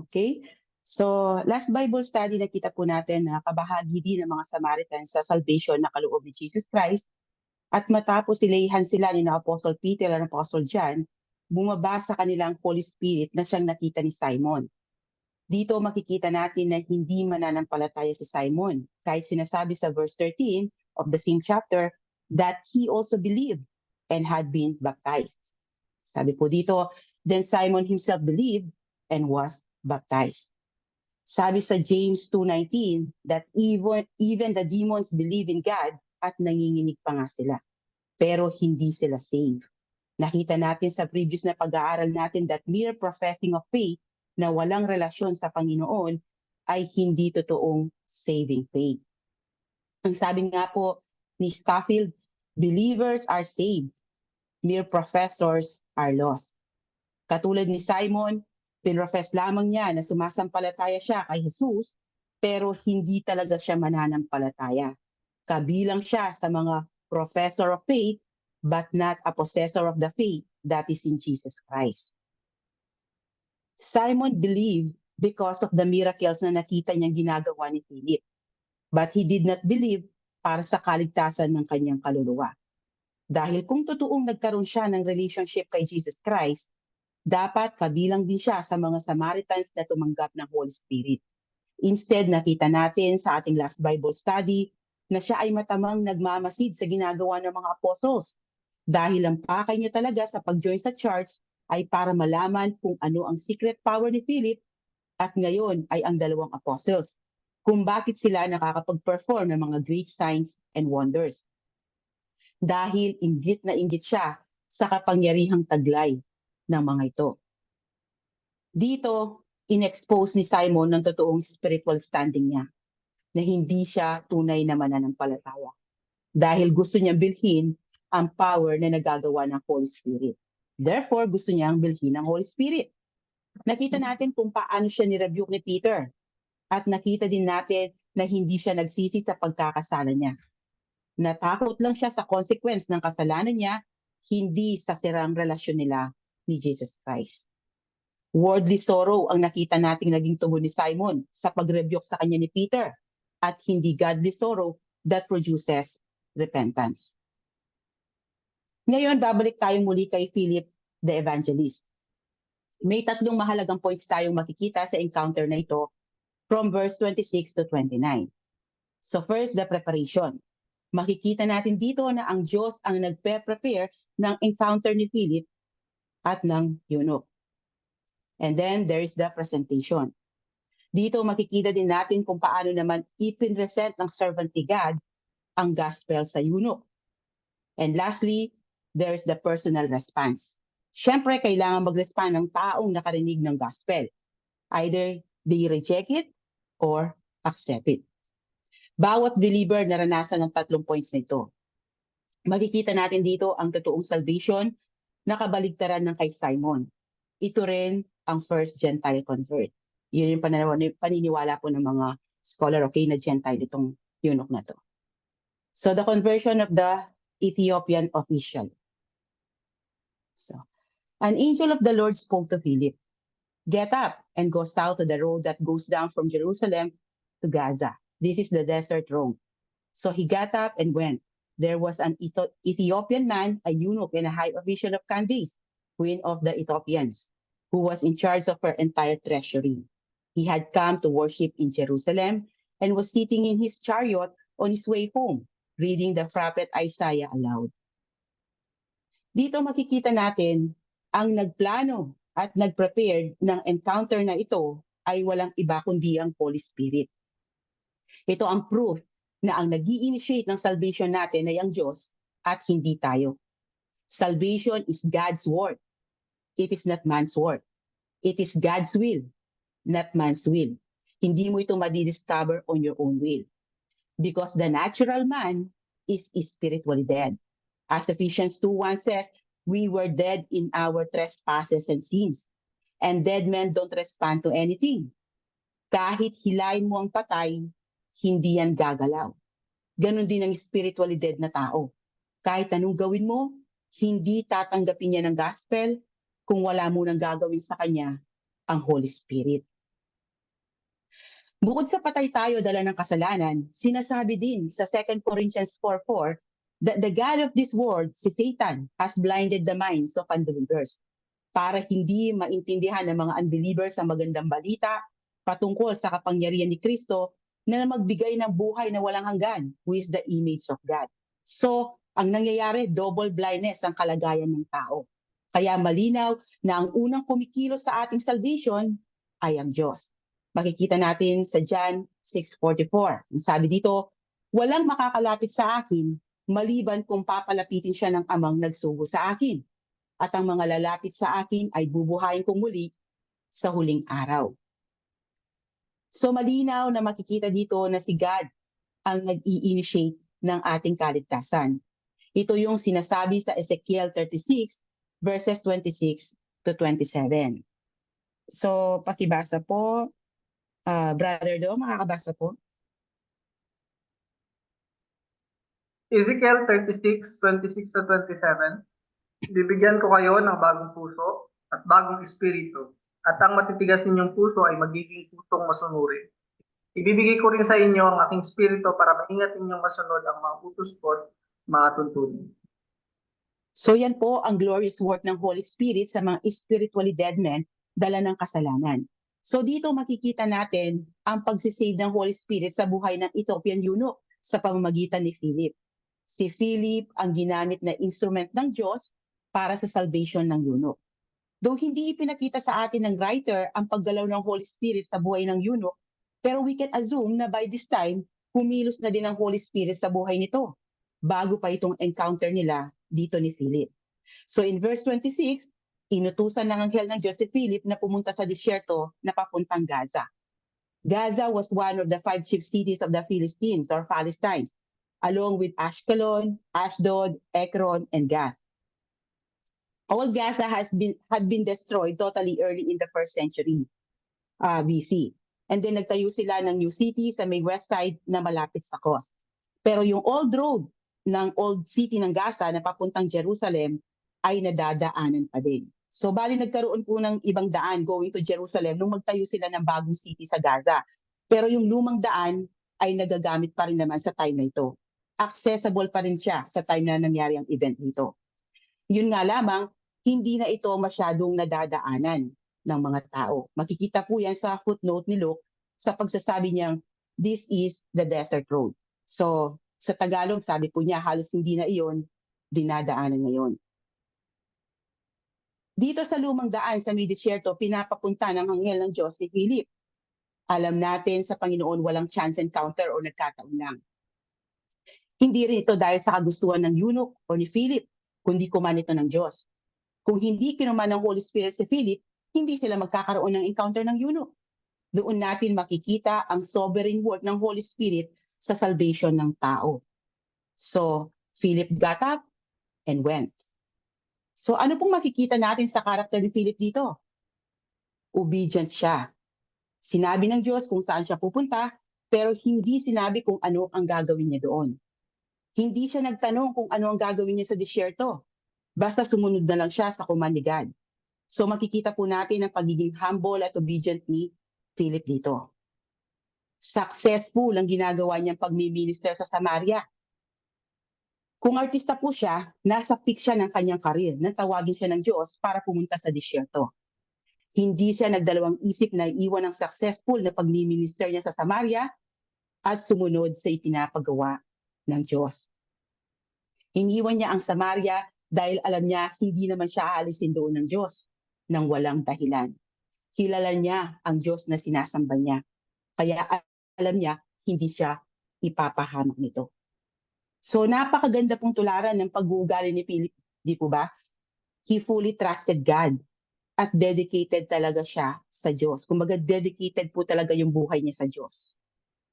Okay? So, last Bible study nakita po natin na kabahagi din ng mga Samaritans sa salvation na kaloob ni Jesus Christ at matapos silayhan sila ni Apostle Peter at Apostle John, bumaba sa kanilang Holy Spirit na siyang nakita ni Simon. Dito makikita natin na hindi mananampalataya si Simon kahit sinasabi sa verse 13 of the same chapter that he also believed and had been baptized. Sabi po dito, then Simon himself believed and was baptized. Sabi sa James 2:19 that even the demons believe in God at nanginginig pa nga sila. Pero hindi sila saved. Nakita natin sa previous na pag-aaral natin that mere professing of faith na walang relasyon sa Panginoon ay hindi totoong saving faith. Ang sabi nga po ni Scofield, believers are saved, mere professors are lost. Katulad ni Simon, pinrofess lamang niya na sumasampalataya siya kay Jesus, pero hindi talaga siya mananampalataya. Kabilang siya sa mga professor of faith, but not a possessor of the faith that is in Jesus Christ. Simon believed because of the miracles na nakita niyang ginagawa ni Philip, but he did not believe para sa kaligtasan ng kanyang kaluluwa. Dahil kung totoong nagkaroon siya ng relationship kay Jesus Christ, dapat kabilang din siya sa mga Samaritans na tumanggap ng Holy Spirit. Instead, nakita natin sa ating last Bible study na siya ay matamang nagmamasid sa ginagawa ng mga apostles dahil ang pakay niya talaga sa pag-join sa church ay para malaman kung ano ang secret power ni Philip at ngayon ay ang dalawang apostles, kung bakit sila nakakapag-perform ng mga great signs and wonders. Dahil inggit na inggit siya sa kapangyarihang taglay ng mga ito. Dito, in-expose ni Simon ng totoong spiritual standing niya na hindi siya tunay na mananampalataya dahil gusto niyang bilhin ang power na nagagawa ng Holy Spirit. Therefore, gusto niyang bilhin ang Holy Spirit. Nakita natin kung paano siya ni-rebuke ni Peter at nakita din natin na hindi siya nagsisi sa pagkakasala niya. Natakot lang siya sa consequence ng kasalanan niya, hindi sa sirang relasyon nila ni Jesus Christ. Worldly sorrow ang nakita nating naging tugon ni Simon sa pag-rebuke sa kanya ni Peter at hindi godly sorrow that produces repentance. Ngayon, babalik tayo muli kay Philip the Evangelist. May tatlong mahalagang points tayong makikita sa encounter na ito from verse 26 to 29. So first, the preparation. Makikita natin dito na ang Diyos ang nagpe-prepare ng encounter ni Philip at ng eunuch. And then there's the presentation. Dito makikita din natin kung paano naman ipinresent ng servant ni God ang gospel sa eunuch. And lastly, there's the personal response. Siyempre, kailangan mag-respond ng taong nakarinig ng gospel. Either they reject it or accept it. Bawat believer naranasan ng tatlong points nito. Makikita natin dito ang totoong salvation na kabaligtaran ng kay Simon. Ito rin ang first Gentile convert. Yun yung paniniwala po ng mga scholar, okay, na Gentile itong eunuch na to. So the conversion of the Ethiopian official. So, an angel of the Lord spoke to Philip, "Get up and go south to the road that goes down from Jerusalem to Gaza. This is the desert road." So he got up and went. There was an Ethiopian man, a eunuch and a high official of Candace, queen of the Ethiopians, who was in charge of her entire treasury. He had come to worship in Jerusalem and was sitting in his chariot on his way home, reading the prophet Isaiah aloud. Dito makikita natin ang nagplano at nag-prepare ng encounter na ito ay walang iba kundi ang Holy Spirit. Ito ang proof na ang nag-i-initiate ng salvation natin ay ang Diyos at hindi tayo. Salvation is God's work. It is not man's work. It is God's will, not man's will. Hindi mo ito madi-discover on your own will. Because the natural man is spiritually dead. As Ephesians 2:1 says, we were dead in our trespasses and sins. And dead men don't respond to anything. Kahit hilahin mo ang patay, hindi yan gagalaw. Ganon din ang spiritually dead na tao. Kahit anong gawin mo, hindi tatanggapin niya ng gospel kung wala mo nang gagawin sa kanya ang Holy Spirit. Bukod sa patay tayo dala ng kasalanan, sinasabi din sa 2 Corinthians 4:4 that the God of this world, si Satan, has blinded the minds of unbelievers para hindi maintindihan ng mga unbelievers ang magandang balita patungkol sa kapangyarihan ni Kristo na magbigay ng buhay na walang hanggan, who is the image of God. So, ang nangyayari, double blindness ang kalagayan ng tao. Kaya malinaw na ang unang kumikilos sa ating salvation ay ang Diyos. Makikita natin sa John 6:44. Sabi dito, walang makakalapit sa akin maliban kung papalapitin siya ng amang nagsugo sa akin. At ang mga lalapit sa akin ay bubuhayin kong muli sa huling araw. So malinaw na makikita dito na si God ang nag-i-initiate ng ating kaligtasan. Ito yung sinasabi sa Ezekiel 36 verses 26 to 27. So pakibasa po, Brother Do, makakabasa po? Ezekiel 36, 26 to 27. Bibigyan ko kayo ng bagong puso at bagong espiritu, at ang matitigas ninyong puso ay magiging pusong masunurin. Ibibigay ko rin sa inyo ang aking espiritu para maingat ninyong masunod ang mga utos ko at mga tuntunin. So yan po ang glorious work ng Holy Spirit sa mga spiritually dead men, dala ng kasalanan. So dito makikita natin ang pagsisave ng Holy Spirit sa buhay ng Ethiopian eunuch sa pamamagitan ni Philip. Si Philip ang ginamit na instrument ng Diyos para sa salvation ng eunuch. Though hindi ipinakita sa atin ng writer ang paggalaw ng Holy Spirit sa buhay ng eunuch, pero we can assume na by this time, kumilos na din ang Holy Spirit sa buhay nito bago pa itong encounter nila dito ni Philip. So in verse 26, inutusan ng anghel ng Diyos si Philip na pumunta sa disyerto na papuntang Gaza. Gaza was one of the 5 chief cities of the Philistines or Palestines, along with Ashkelon, Ashdod, Ekron, and Gath. All Gaza had been destroyed totally early in the 1st century BC. And then nagtayo sila ng new city sa may west side na malapit sa coast. Pero yung old road ng old city ng Gaza na papuntang Jerusalem ay nadadaanan pa din. So bali nagkaroon po ng ibang daan going to Jerusalem nung magtayo sila ng bagong city sa Gaza. Pero yung lumang daan ay nagagamit pa rin naman sa time na ito. Accessible pa rin siya sa time na nangyari ang event dito. Yun nga lamang, hindi na ito masyadong nadadaanan ng mga tao. Makikita po yan sa footnote ni Luke sa pagsasabi niyang, this is the desert road. So, sa Tagalog, sabi po niya, halos hindi na iyon dinadaanan ngayon. Dito sa lumang daan sa may disyerto, pinapapunta ng anghel ng Diyos si Philip. Alam natin sa Panginoon walang chance encounter o nagkataon lang. Hindi rin ito dahil sa kagustuhan ng eunuch o ni Philip, kundi kuman ito ng Diyos. Kung hindi kinuman ng Holy Spirit si Philip, hindi sila magkakaroon ng encounter ng eunuch. Doon natin makikita ang sovereign work ng Holy Spirit sa salvation ng tao. So, Philip got up and went. So, ano pong makikita natin sa karakter ni Philip dito? Obedient siya. Sinabi ng Diyos kung saan siya pupunta, pero hindi sinabi kung ano ang gagawin niya doon. Hindi siya nagtanong kung ano ang gagawin niya sa disyerto. Basta sumunod na lang siya sa command ni God. So makikita po natin ang pagiging humble at obedient ni Philip dito. Successful ang ginagawa niyang pagmi-minister sa Samaria. Kung artista po siya, nasa peak siya ng kanyang karir nang tawagin siya ng Diyos para pumunta sa disyerto. Hindi siya nagdalawang isip na iwan ang successful na pagmi-minister niya sa Samaria at sumunod sa ipinapagawa ng Diyos. Iniwan niya ang Samaria dahil alam niya hindi naman siya aalisin doon ng Diyos nang walang dahilan. Kilala niya ang Diyos na sinasamba niya. Kaya alam niya hindi siya ipapahamak nito. So napakaganda pong tularan ng pag-uugali ni Philip, di po ba? He fully trusted God at dedicated talaga siya sa Diyos. Kumbaga dedicated po talaga yung buhay niya sa Diyos.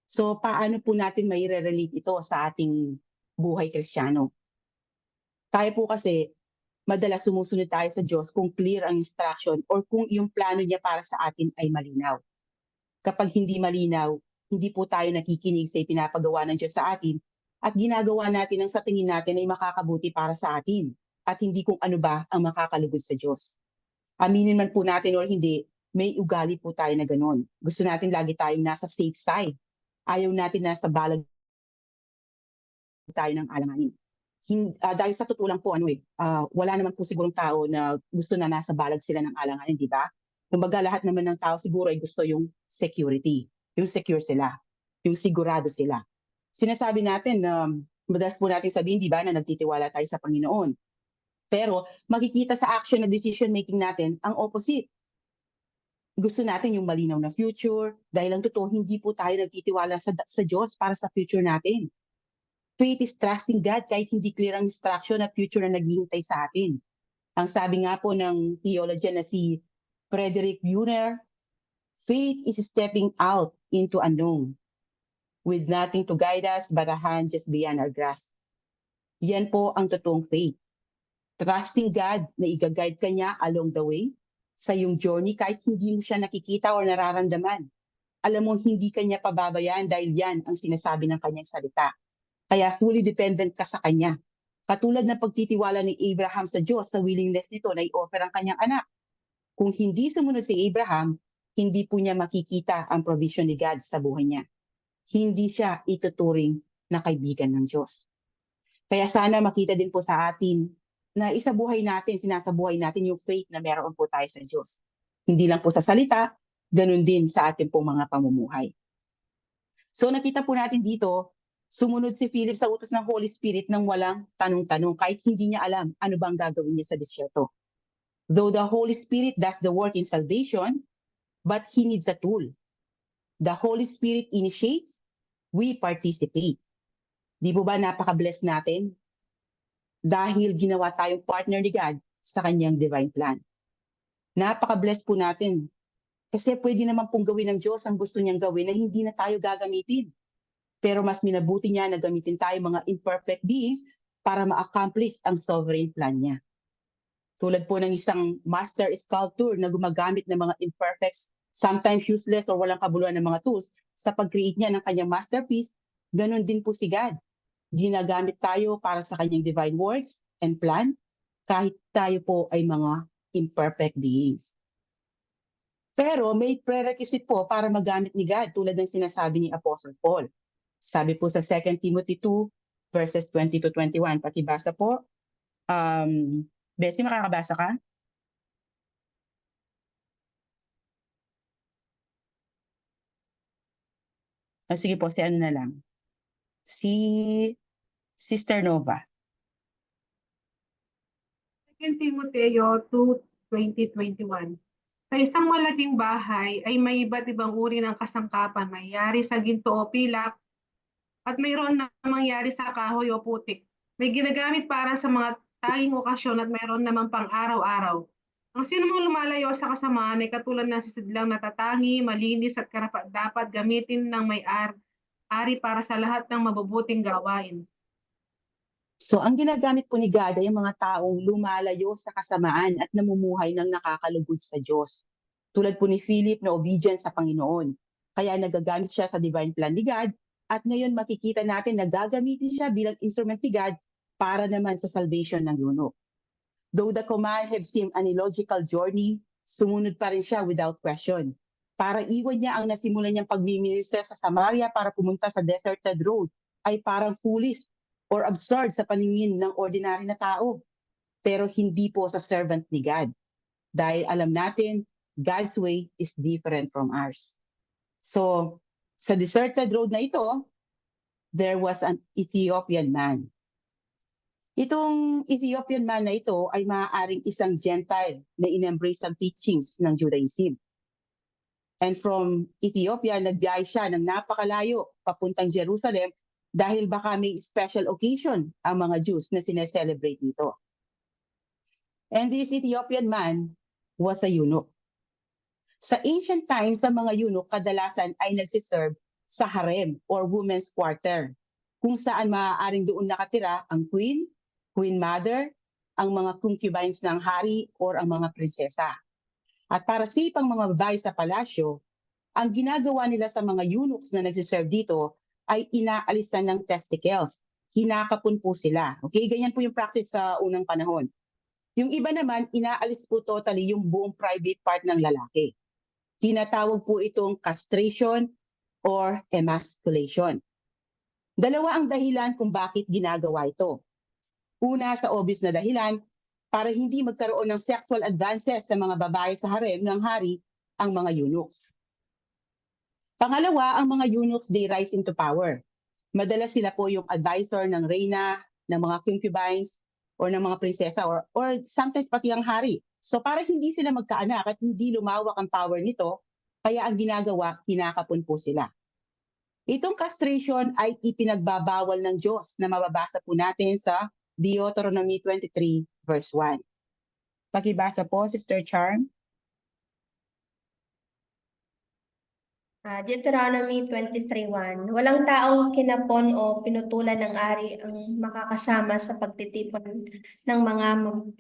So paano po natin maire-relate ito sa ating buhay Kristiyano? Tayo po kasi madalas sumusunod tayo sa Diyos kung clear ang instruction or kung yung plano niya para sa atin ay malinaw. Kapag hindi malinaw, hindi po tayo nakikinig sa ipinapagawa ng Diyos sa atin at ginagawa natin ang sa tingin natin ay makakabuti para sa atin at hindi kung ano ba ang makakalugod sa Diyos. Aminin man po natin or hindi, may ugali po tayo na ganun. Gusto natin lagi tayong nasa safe side. Ayaw natin nasa balag tayo ng alanganin. Dahil sa totoo lang po, wala naman po sigurong tao na gusto na nasa balag sila ng alanganin, di ba? Kumbaga lahat naman ng tao siguro ay gusto yung security, yung secure sila, yung sigurado sila. Sinasabi natin na madalas po natin sabihin, di ba, na nagtitiwala tayo sa Panginoon. Pero makikita sa action na decision making natin ang opposite. Gusto natin yung malinaw na future dahil ang totoo hindi po tayo nagtitiwala sa Diyos para sa future natin. Faith is trusting God kahit hindi clear ang instruction at future na naghihintay sa atin. Ang sabi nga po ng theologian na si Frederick Buehner, faith is stepping out into unknown with nothing to guide us but a hand just beyond our grasp. Yan po ang totoong faith. Trusting God na i-guide ka niya along the way sa iyong journey kahit hindi mo siya nakikita o nararamdaman. Alam mo, hindi ka niya pababayaan dahil yan ang sinasabi ng kanyang salita. Kaya fully dependent ka sa kanya. Katulad ng pagtitiwala ni Abraham sa Diyos sa willingness nito na i-offer ang kanyang anak. Kung hindi sumunod si Abraham, hindi po niya makikita ang provision ni God sa buhay niya. Hindi siya ituturing na kaibigan ng Diyos. Kaya sana makita din po sa atin na isabuhay natin, sinasabuhay natin yung faith na meron po tayo sa Diyos. Hindi lang po sa salita, ganun din sa ating pong mga pamumuhay. So nakita po natin dito, sumunod si Philip sa utos ng Holy Spirit nang walang tanong-tanong kahit hindi niya alam ano bang gagawin niya sa disyerto. Though the Holy Spirit does the work in salvation, but He needs a tool. The Holy Spirit initiates, we participate. Di po ba napaka-bless natin? Dahil ginawa tayong partner ni God sa kanyang divine plan. Napaka-bless po natin. Kasi pwede naman pong gawin ng Diyos ang gusto niyang gawin na hindi na tayo gagamitin. Pero mas minabuti niya na gamitin tayo mga imperfect beings para ma-accomplish ang sovereign plan niya. Tulad po ng isang master sculptor na gumagamit ng mga imperfects, sometimes useless or walang kabuluhan ng mga tools sa pag-create niya ng kanyang masterpiece, ganun din po si God. Ginagamit tayo para sa kanyang divine works and plan kahit tayo po ay mga imperfect beings. Pero may prerequisite po para magamit ni God tulad ng sinasabi ni Apostle Paul. Sabi po sa 2 Timothy 2 verses 20 to 21. Pakibasa po. Bessie, makakabasa ka? Sige po, si ano na lang. Si Sister Nova. 2 Timoteo 2:20-21. Sa isang malaking bahay ay may iba't ibang uri ng kasangkapan, mayari sa ginto o pilak, at mayroon na mangyari sa kahoy o putik. May ginagamit para sa mga tanging okasyon at mayroon namang pang araw-araw. Ang sinumang lumalayo sa kasamaan ay katulad ng sisidlang natatangi, malinis at karapat-dapat gamitin ng may-ari para sa lahat ng mabubuting gawain. So ang ginagamit po ni God ay yung mga taong lumalayo sa kasamaan at namumuhay ng nakakalugod sa Diyos. Tulad po ni Philip na obedient sa Panginoon. Kaya nagagamit siya sa divine plan ni God at ngayon makikita natin na gagamitin siya bilang instrument ni God para naman sa salvation ng eunuch. Though the command have seemed an illogical journey, sumunod pa rin siya without question. Para iwan niya ang nasimulan niyang pagmiminister sa Samaria para pumunta sa deserted road ay parang foolish or absurd sa paningin ng ordinary na tao. Pero hindi po sa servant ni God. Dahil alam natin, God's way is different from ours. So, sa deserted road na ito, there was an Ethiopian man. Itong Ethiopian man na ito ay maaaring isang Gentile na in-embrace ang teachings ng Judaism. And from Ethiopia, nagbiyahe siya ng napakalayo papuntang Jerusalem dahil baka may special occasion ang mga Jews na sineselebrate dito. And this Ethiopian man was a eunuch. Sa ancient times, sa mga eunuch kadalasan ay nagsiserve sa harem or women's quarter, kung saan maaaring doon nakatira ang queen mother, ang mga concubines ng hari or ang mga prinsesa. At para sa ipang mga babae sa palasyo, ang ginagawa nila sa mga eunuchs na nagsiserve dito ay inaalisan ng testicles. Hinakapon po sila. Okay, ganyan po yung practice sa unang panahon. Yung iba naman, inaalis po totally yung buong private part ng lalaki. Tinatawag po itong castration or emasculation. Dalawa ang dahilan kung bakit ginagawa ito. Una, sa obvious na dahilan, para hindi magkaroon ng sexual advances sa mga babae sa harem ng hari ang mga eunuchs. Pangalawa, ang mga eunuchs, they rise into power. Madalas sila po yung advisor ng reyna, ng mga concubines, or ng mga prinsesa, or sometimes pati ang hari. So para hindi sila magkaanak at hindi lumawak ang power nito, kaya ang ginagawa, kinakapon po sila. Itong castration ay ipinagbabawal ng Diyos na mababasa po natin sa Deuteronomy 23 verse 1. Pakibasa po, Sister Charm. Deuteronomy 23:1. Walang taong kinapon o pinutulan ng ari ang makakasama sa pagtitipon ng mga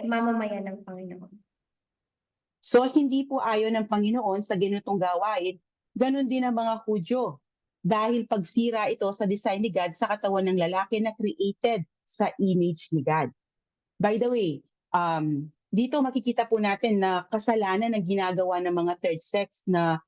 mamamayan ng Panginoon. So hindi po ayon ng Panginoon sa ganitong gawain, ganun din ang mga Hudyo. Dahil pagsira ito sa design ni God sa katawan ng lalaki na created sa image ni God. By the way, dito makikita po natin na kasalanan ng ginagawa ng mga third sex na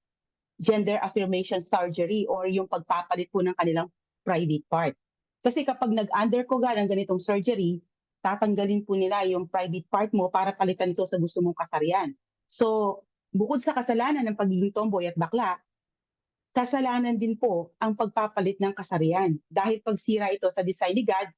gender affirmation surgery or yung pagpapalit po ng kanilang private part. Kasi kapag nag-undergo ka ng ganitong surgery, tatanggalin po nila yung private part mo para palitan ito sa gusto mong kasarian. So, bukod sa kasalanan ng pagiging tomboy at bakla, kasalanan din po ang pagpapalit ng kasarian dahil pagsira ito sa design ni God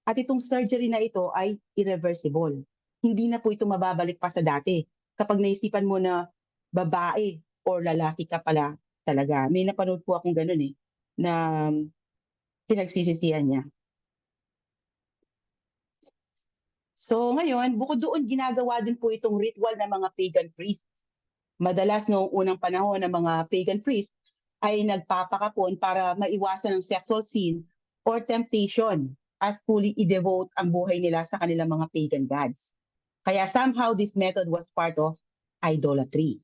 at itong surgery na ito ay irreversible. Hindi na po ito mababalik pa sa dati. Kapag naisipan mo na babae or lalaki ka pala talaga. May napanood po akong ganun na pinagsisisihan niya. So ngayon, bukod doon, ginagawa din po itong ritual ng mga pagan priests. Madalas noong unang panahon ng mga pagan priests ay nagpapakapon para maiwasan ang sexual sin or temptation at fully i-devote ang buhay nila sa kanilang mga pagan gods. Kaya somehow this method was part of idolatry.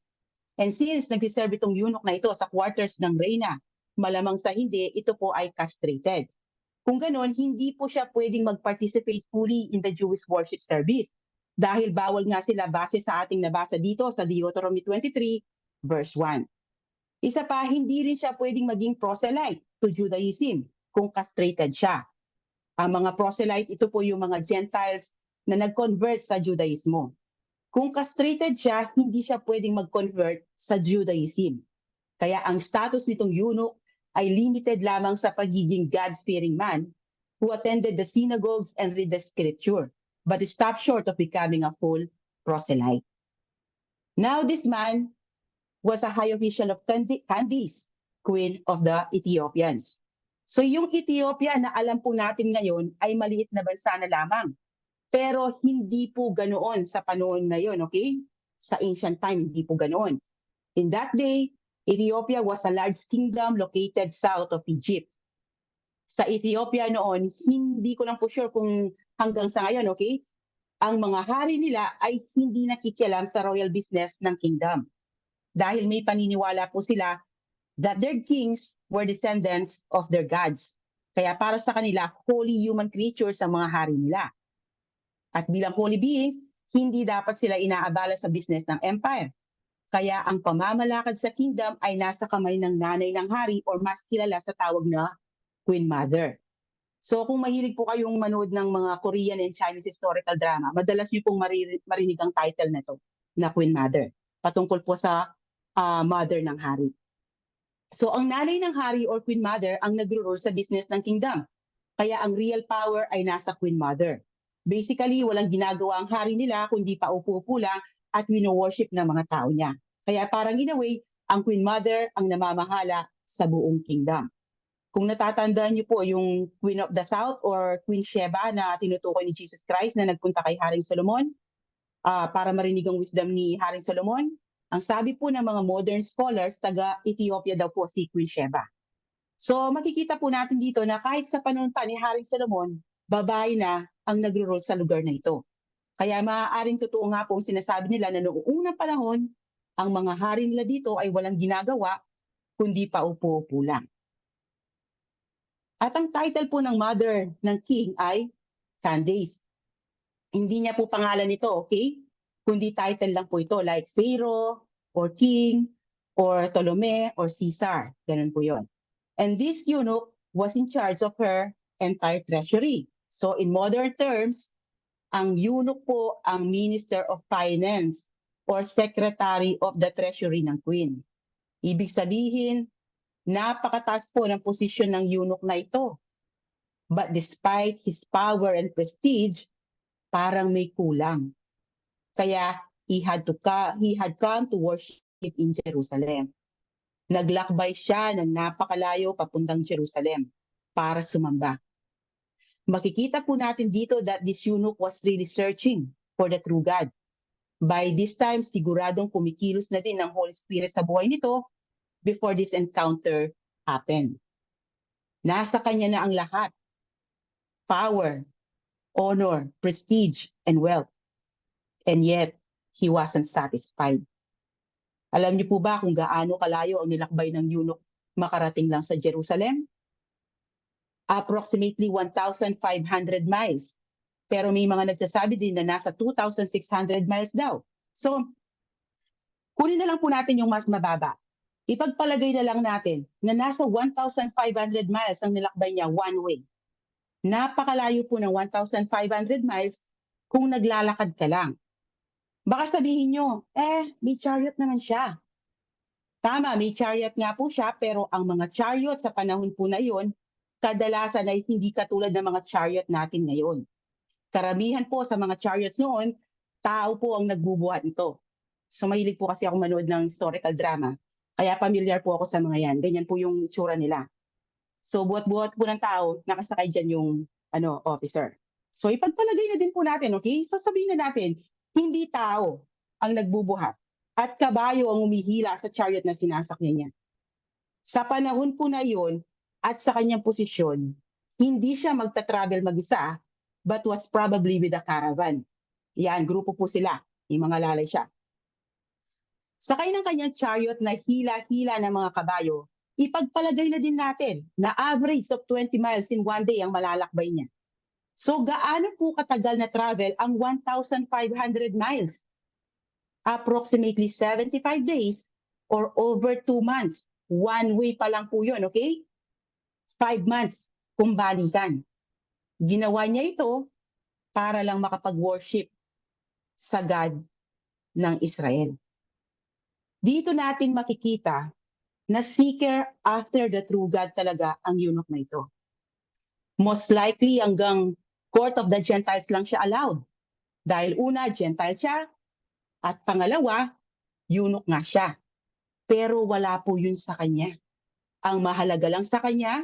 And since nag-serve itong eunuch na ito sa quarters ng reyna, malamang sa hindi, ito po ay castrated. Kung ganon, hindi po siya pwedeng mag-participate fully in the Jewish worship service dahil bawal nga sila base sa ating nabasa dito sa Deuteronomy 23 verse 1. Isa pa, hindi rin siya pwedeng maging proselyte to Judaism kung castrated siya. Ang mga proselyte, ito po yung mga Gentiles na nag-convert sa Judaismo. Kung castrated siya, hindi siya pwedeng mag-convert sa Judaism. Kaya ang status nitong eunuch ay limited lamang sa pagiging God-fearing man who attended the synagogues and read the scripture, but stopped short of becoming a full proselyte. Now this man was a high official of Candace, queen of the Ethiopians. So yung Ethiopia na alam po natin ngayon ay maliit na bansa na lamang. Pero hindi po ganoon sa panahon na yun, okay? Sa ancient time, hindi po ganoon. In that day, Ethiopia was a large kingdom located south of Egypt. Sa Ethiopia noon, hindi ko lang po sure kung hanggang sa ngayon, okay? Ang mga hari nila ay hindi nakikialam sa royal business ng kingdom. Dahil may paniniwala po sila that their kings were descendants of their gods. Kaya para sa kanila, holy human creatures ang mga hari nila. At bilang holy beings, hindi dapat sila inaabala sa business ng empire. Kaya ang pamamalakad sa kingdom ay nasa kamay ng nanay ng hari or mas kilala sa tawag na Queen Mother. So kung mahilig po kayong manood ng mga Korean and Chinese historical drama, madalas niyo pong marinig ang title na to, na Queen Mother. Patungkol po sa mother ng hari. So ang nanay ng hari or Queen Mother ang nagro-rule sa business ng kingdom. Kaya ang real power ay nasa Queen Mother. Basically, walang ginagawa ang hari nila kundi paupo-upo lang at wino-worship ng mga tao niya. Kaya parang in a way, ang Queen Mother ang namamahala sa buong kingdom. Kung natatandaan niyo po yung Queen of the South or Queen Sheba na tinutukoy ni Jesus Christ na nagpunta kay Haring Solomon para marinig ang wisdom ni Haring Solomon, ang sabi po ng mga modern scholars, taga-Ethiopia daw po si Queen Sheba. So makikita po natin dito na kahit sa panahon pa ni Haring Solomon, babae na ang nagro-rule sa lugar na ito. Kaya maaaring totoo nga pong sinasabi nila na noong unang panahon, ang mga hari nila dito ay walang ginagawa, kundi paupo-upo lang. At ang title po ng mother ng king ay Candace. Hindi niya po pangalan ito, okay? Kundi title lang po ito like Pharaoh or King or Ptolemy or Caesar. Ganun po yun. And this eunuch was in charge of her entire treasury. So in modern terms, ang eunuch po ang Minister of Finance or Secretary of the Treasury ng Queen. Ibig sabihin, napakataas po ng posisyon ng eunuch na ito. But despite his power and prestige, parang may kulang. Kaya he had come to worship in Jerusalem. Naglakbay siya ng napakalayo papuntang Jerusalem para sumamba. Makikita po natin dito that this eunuch was really searching for the true God. By this time, siguradong kumikilos na din ang Holy Spirit sa buhay nito before this encounter happened. Nasa kanya na ang lahat. Power, honor, prestige, and wealth. And yet, he wasn't satisfied. Alam niyo po ba kung gaano kalayo ang nilakbay ng eunuch makarating lang sa Jerusalem? Approximately 1,500 miles. Pero may mga nagsasabi din na nasa 2,600 miles daw. So, kunin na lang po natin yung mas mababa. Ipagpalagay na lang natin na nasa 1,500 miles ang nilakbay niya one way. Napakalayo po ng 1,500 miles kung naglalakad ka lang. Baka sabihin nyo, may chariot naman siya. Tama, may chariot nga po siya, pero ang mga chariot sa panahon po na yun, kadalasan ay hindi katulad ng mga chariot natin ngayon. Karamihan po sa mga chariots noon, tao po ang nagbubuhat nito. So mahilig po kasi ako manood ng historical drama. Kaya familiar po ako sa mga yan. Ganyan po yung itsura nila. So buhat-buhat po ng tao, nakasakay dyan yung officer. So ipagpalagay na din po natin, okay? So sabihin na natin, hindi tao ang nagbubuhat at kabayo ang umihila sa chariot na sinasakyan niya. Sa panahon po na yun at sa kanyang posisyon, hindi siya magta-travel mag-isa, but was probably with a caravan. Yan, grupo po sila, yung mga lalay siya. Sakay ng kanyang chariot na hila-hila ng mga kabayo, ipagpalagay na din natin na average of 20 miles in one day ang malalakbay niya. So gaano po katagal na travel ang 1,500 miles? Approximately 75 days or over 2 months. One way pa lang po yun, okay? 5 months kung balikan. Ginawa niya ito para lang makapag-worship sa God ng Israel. Dito natin makikita na seeker after the true God talaga ang eunuch na ito. Most likely hanggang court of the Gentiles lang siya allowed. Dahil una, Gentile siya, at pangalawa, eunuch nga siya. Pero wala po yun sa kanya. Ang mahalaga lang sa kanya,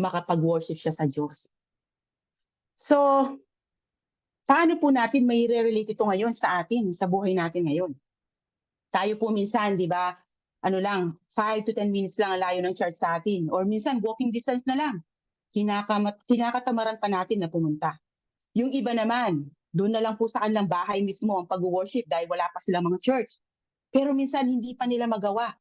makapag-worship siya sa Diyos. So, paano po natin may relate ito ngayon sa atin, sa buhay natin ngayon? Tayo po minsan, di ba, 5 to 10 minutes lang ang layo ng church sa atin. Or minsan, walking distance na lang. Kinakatamaran pa natin na pumunta. Yung iba naman, doon na lang po sa kanilang bahay mismo ang pag-worship dahil wala pa silang mga church. Pero minsan, hindi pa nila magawa.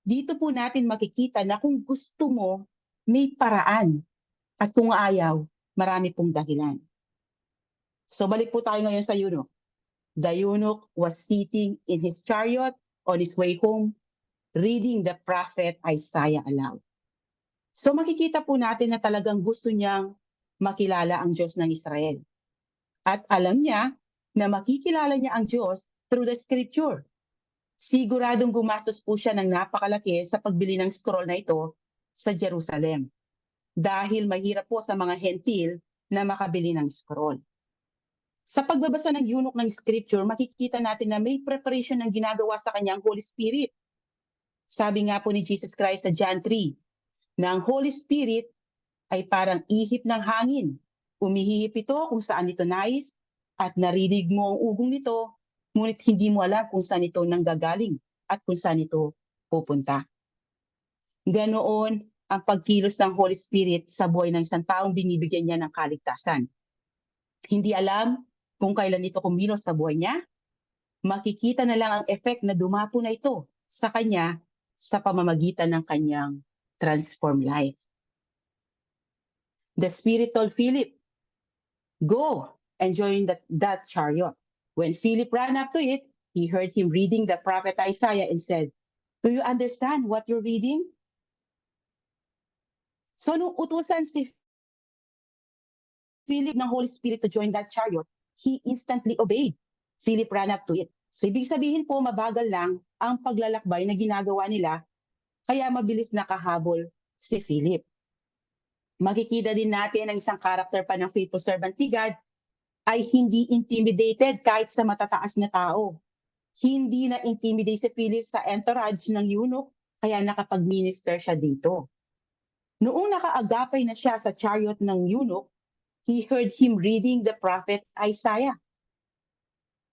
Dito po natin makikita na kung gusto mo, may paraan. At kung ayaw, marami pong dahilan. So balik po tayo ngayon sa eunuch. The eunuch was sitting in his chariot on his way home, reading the prophet Isaiah aloud. So makikita po natin na talagang gusto niyang makilala ang Diyos ng Israel. At alam niya na makikilala niya ang Diyos through the scripture. Siguradong gumastos po siya ng napakalaki sa pagbili ng scroll na ito sa Jerusalem. Dahil mahirap po sa mga hentil na makabili ng scroll. Sa pagbabasa ng eunuch ng scripture, makikita natin na may preparation ng ginagawa sa kanyang Holy Spirit. Sabi nga po ni Jesus Christ sa John 3, na ang Holy Spirit ay parang ihip ng hangin. Umihip ito kung saan ito nais at narinig mo ang ugong nito, ngunit hindi mo alam kung saan ito nanggagaling at kung saan ito pupunta. Ganoon ang pagkilos ng Holy Spirit sa buhay ng isang taong binibigyan niya ng kaligtasan. Hindi alam kung kailan ito kumilos sa buhay niya, makikita na lang ang effect na dumapo na ito sa kanya sa pamamagitan ng kanyang transformed life. The Spirit told Philip, "Go and join that chariot." When Philip ran up to it, he heard him reading the prophet Isaiah and said, Do you understand what you're reading? So nung utusan si Philip ng Holy Spirit to join that chariot, he instantly obeyed. Philip ran up to it. So ibig sabihin po, mabagal lang ang paglalakbay na ginagawa nila, kaya mabilis nakahabol si Philip. Makikita din natin ang isang karakter pa ng faithful servant ni God ay hindi intimidated kahit sa matataas na tao. Hindi na intimidate si Philip sa entourage ng eunuch, kaya nakapag-minister siya dito. Noong nakaagapay na siya sa chariot ng eunuch, he heard him reading the prophet Isaiah.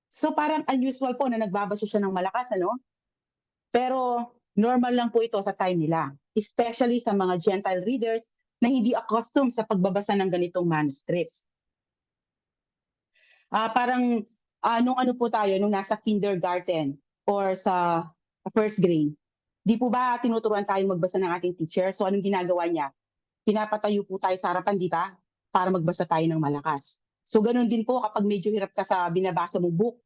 So parang unusual po na nagbabasa siya ng malakas, ano? Pero normal lang po ito sa time nila, especially sa mga Gentile readers na hindi accustomed sa pagbabasa ng ganitong manuscripts. Parang nung ano po tayo, nung nasa kindergarten or sa first grade, di po ba tinuturuan tayong magbasa ng ating teacher? So anong ginagawa niya? Pinapatayo po tayo sa harapan, di ba? Para magbasa tayo ng malakas. So ganun din po kapag medyo hirap ka sa binabasa mong book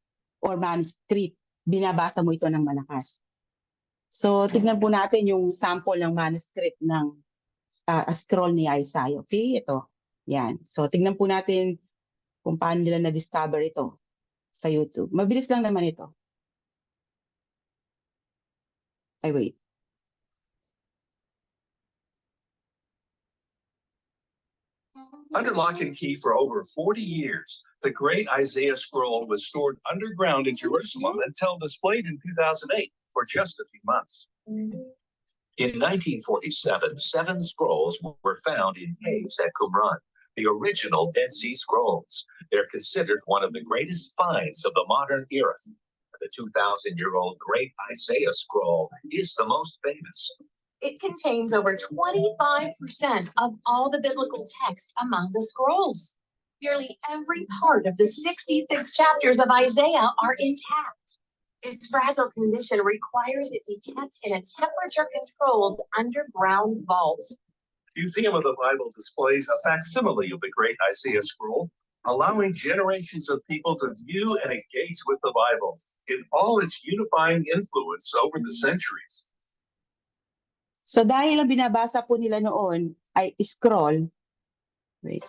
or manuscript, binabasa mo ito ng malakas. So tignan po natin yung sample ng manuscript ng scroll ni Isaiah. Okay, ito. Yan. So tignan po natin kung paano nila na-discover ito sa YouTube. Mabilis lang naman ito. Ay, wait. Under lock and key for over 40 years, the great Isaiah scroll was stored underground in Jerusalem until displayed in 2008 for just a few months. In 1947, 7 scrolls were found in caves at Qumran, the original Dead Sea Scrolls. They're considered one of the greatest finds of the modern era. The 2,000-year-old Great Isaiah Scroll is the most famous. It contains over 25% of all the biblical text among the scrolls. Nearly every part of the 66 chapters of Isaiah are intact. Its fragile condition requires it be kept in a temperature-controlled underground vault. The Museum of the Bible displays a facsimile of the Great Isaiah Scroll, allowing generations of people to view and engage with the Bible in all its unifying influence over the centuries. So dahil ang binabasa po nila noon ay scroll, wait.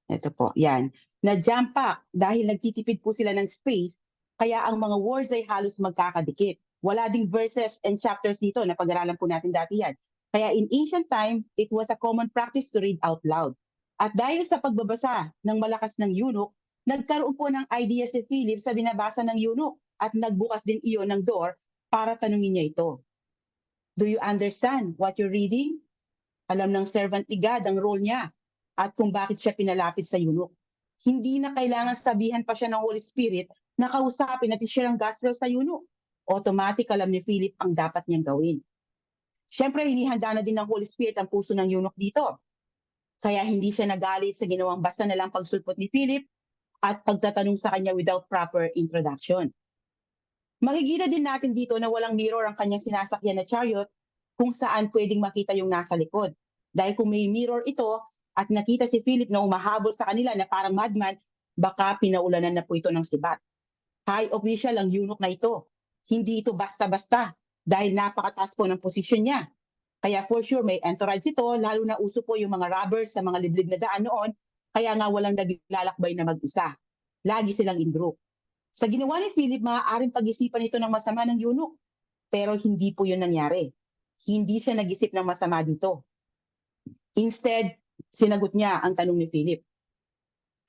Ito po, yan. Na-jump pack dahil nagtitipid po sila ng space, kaya ang mga words ay halos magkakadikit. Wala ding verses and chapters dito, napag-aralan po natin dati yan. Kaya in ancient time, it was a common practice to read out loud. At dahil sa pagbabasa ng malakas ng eunuch, nagkaroon po ng idea si Philip sa binabasa ng eunuch at nagbukas din iyon ng door para tanungin niya ito. Do you understand what you're reading? Alam ng servant ni God ang role niya at kung bakit siya pinalapit sa eunuch. Hindi na kailangan sabihan pa siya ng Holy Spirit na kausapin at i-share ang gospel sa eunuch. Automatic alam ni Philip ang dapat niyang gawin. Siyempre, hinihanda na din ng Holy Spirit ang puso ng eunuch dito. Kaya hindi siya nagalit sa ginawang basta na lang pagsulpot ni Philip at pagtatanong sa kanya without proper introduction. Makikita din natin dito na walang mirror ang kanyang sinasakyan na chariot kung saan pwedeng makita yung nasa likod. Dahil kung may mirror ito at nakita si Philip na umahabol sa kanila na parang madman, baka pinaulanan na po ito ng sibat. High official ang eunuch na ito. Hindi ito basta-basta dahil napakataas po ng posisyon niya. Kaya for sure may entourage ito, lalo na uso po yung mga robbers sa mga liblib na daan noon, kaya nga walang naglalakbay na mag-isa. Lagi silang in group. Sa ginawa ni Philip, maaaring pag-isipan ito ng masama ng eunuch. Pero hindi po yun nangyari. Hindi siya nag-isip ng masama dito. Instead, sinagot niya ang tanong ni Philip.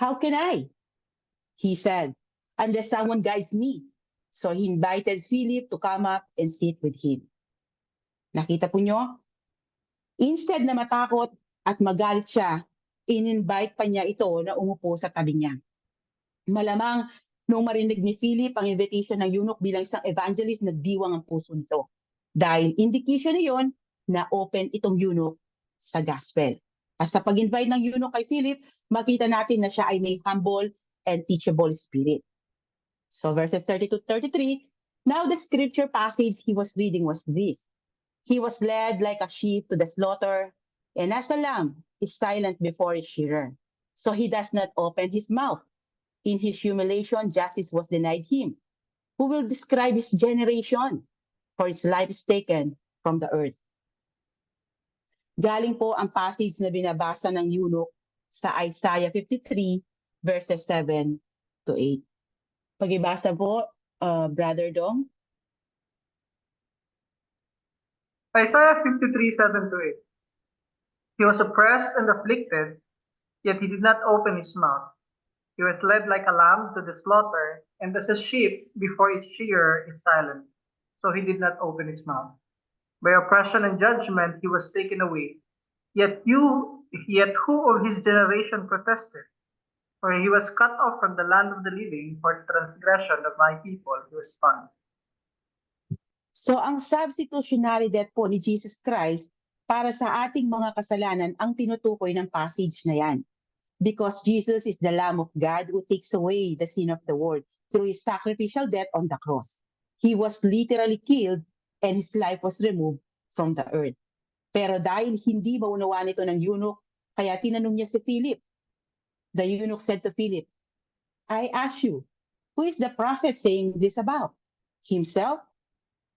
How can I? He said, unless someone guides me. So he invited Philip to come up and sit with him. Nakita po nyo? Instead na matakot at magalit siya, in-invite pa niya ito na umupo sa tabi niya. Malamang nung marinig ni Philip ang invitation ng eunuch bilang isang evangelist, nagdiwang ang puso nito. Dahil indication na yon na open itong eunuch sa gospel. At sa pag-invite ng eunuch kay Philip, makita natin na siya ay may humble and teachable spirit. So verses 30-33, now the scripture passage he was reading was this. He was led like a sheep to the slaughter, and as a lamb is silent before his shearer. So he does not open his mouth. In his humiliation, justice was denied him. Who will describe his generation? for his life is taken from the earth. Galing po ang passage na binabasa ng eunuch sa Isaiah 53 verses 7 to 8. Pagibasa po, Brother Dong. Isaiah 53, 7 to 8. He was oppressed and afflicted, yet he did not open his mouth. He was led like a lamb to the slaughter, and as a sheep before its shearer is silent. So he did not open his mouth. By oppression and judgment he was taken away. Yet who of his generation protested? For he was cut off from the land of the living, for the transgression of my people he was punished. So ang substitutionary death po ni Jesus Christ para sa ating mga kasalanan ang tinutukoy ng passage na yan. Because Jesus is the Lamb of God who takes away the sin of the world through his sacrificial death on the cross. He was literally killed and his life was removed from the earth. Pero dahil hindi maunawaan ito ng eunuch, kaya tinanong niya si Philip. The eunuch said to Philip, I ask you, who is the prophet saying this about? Himself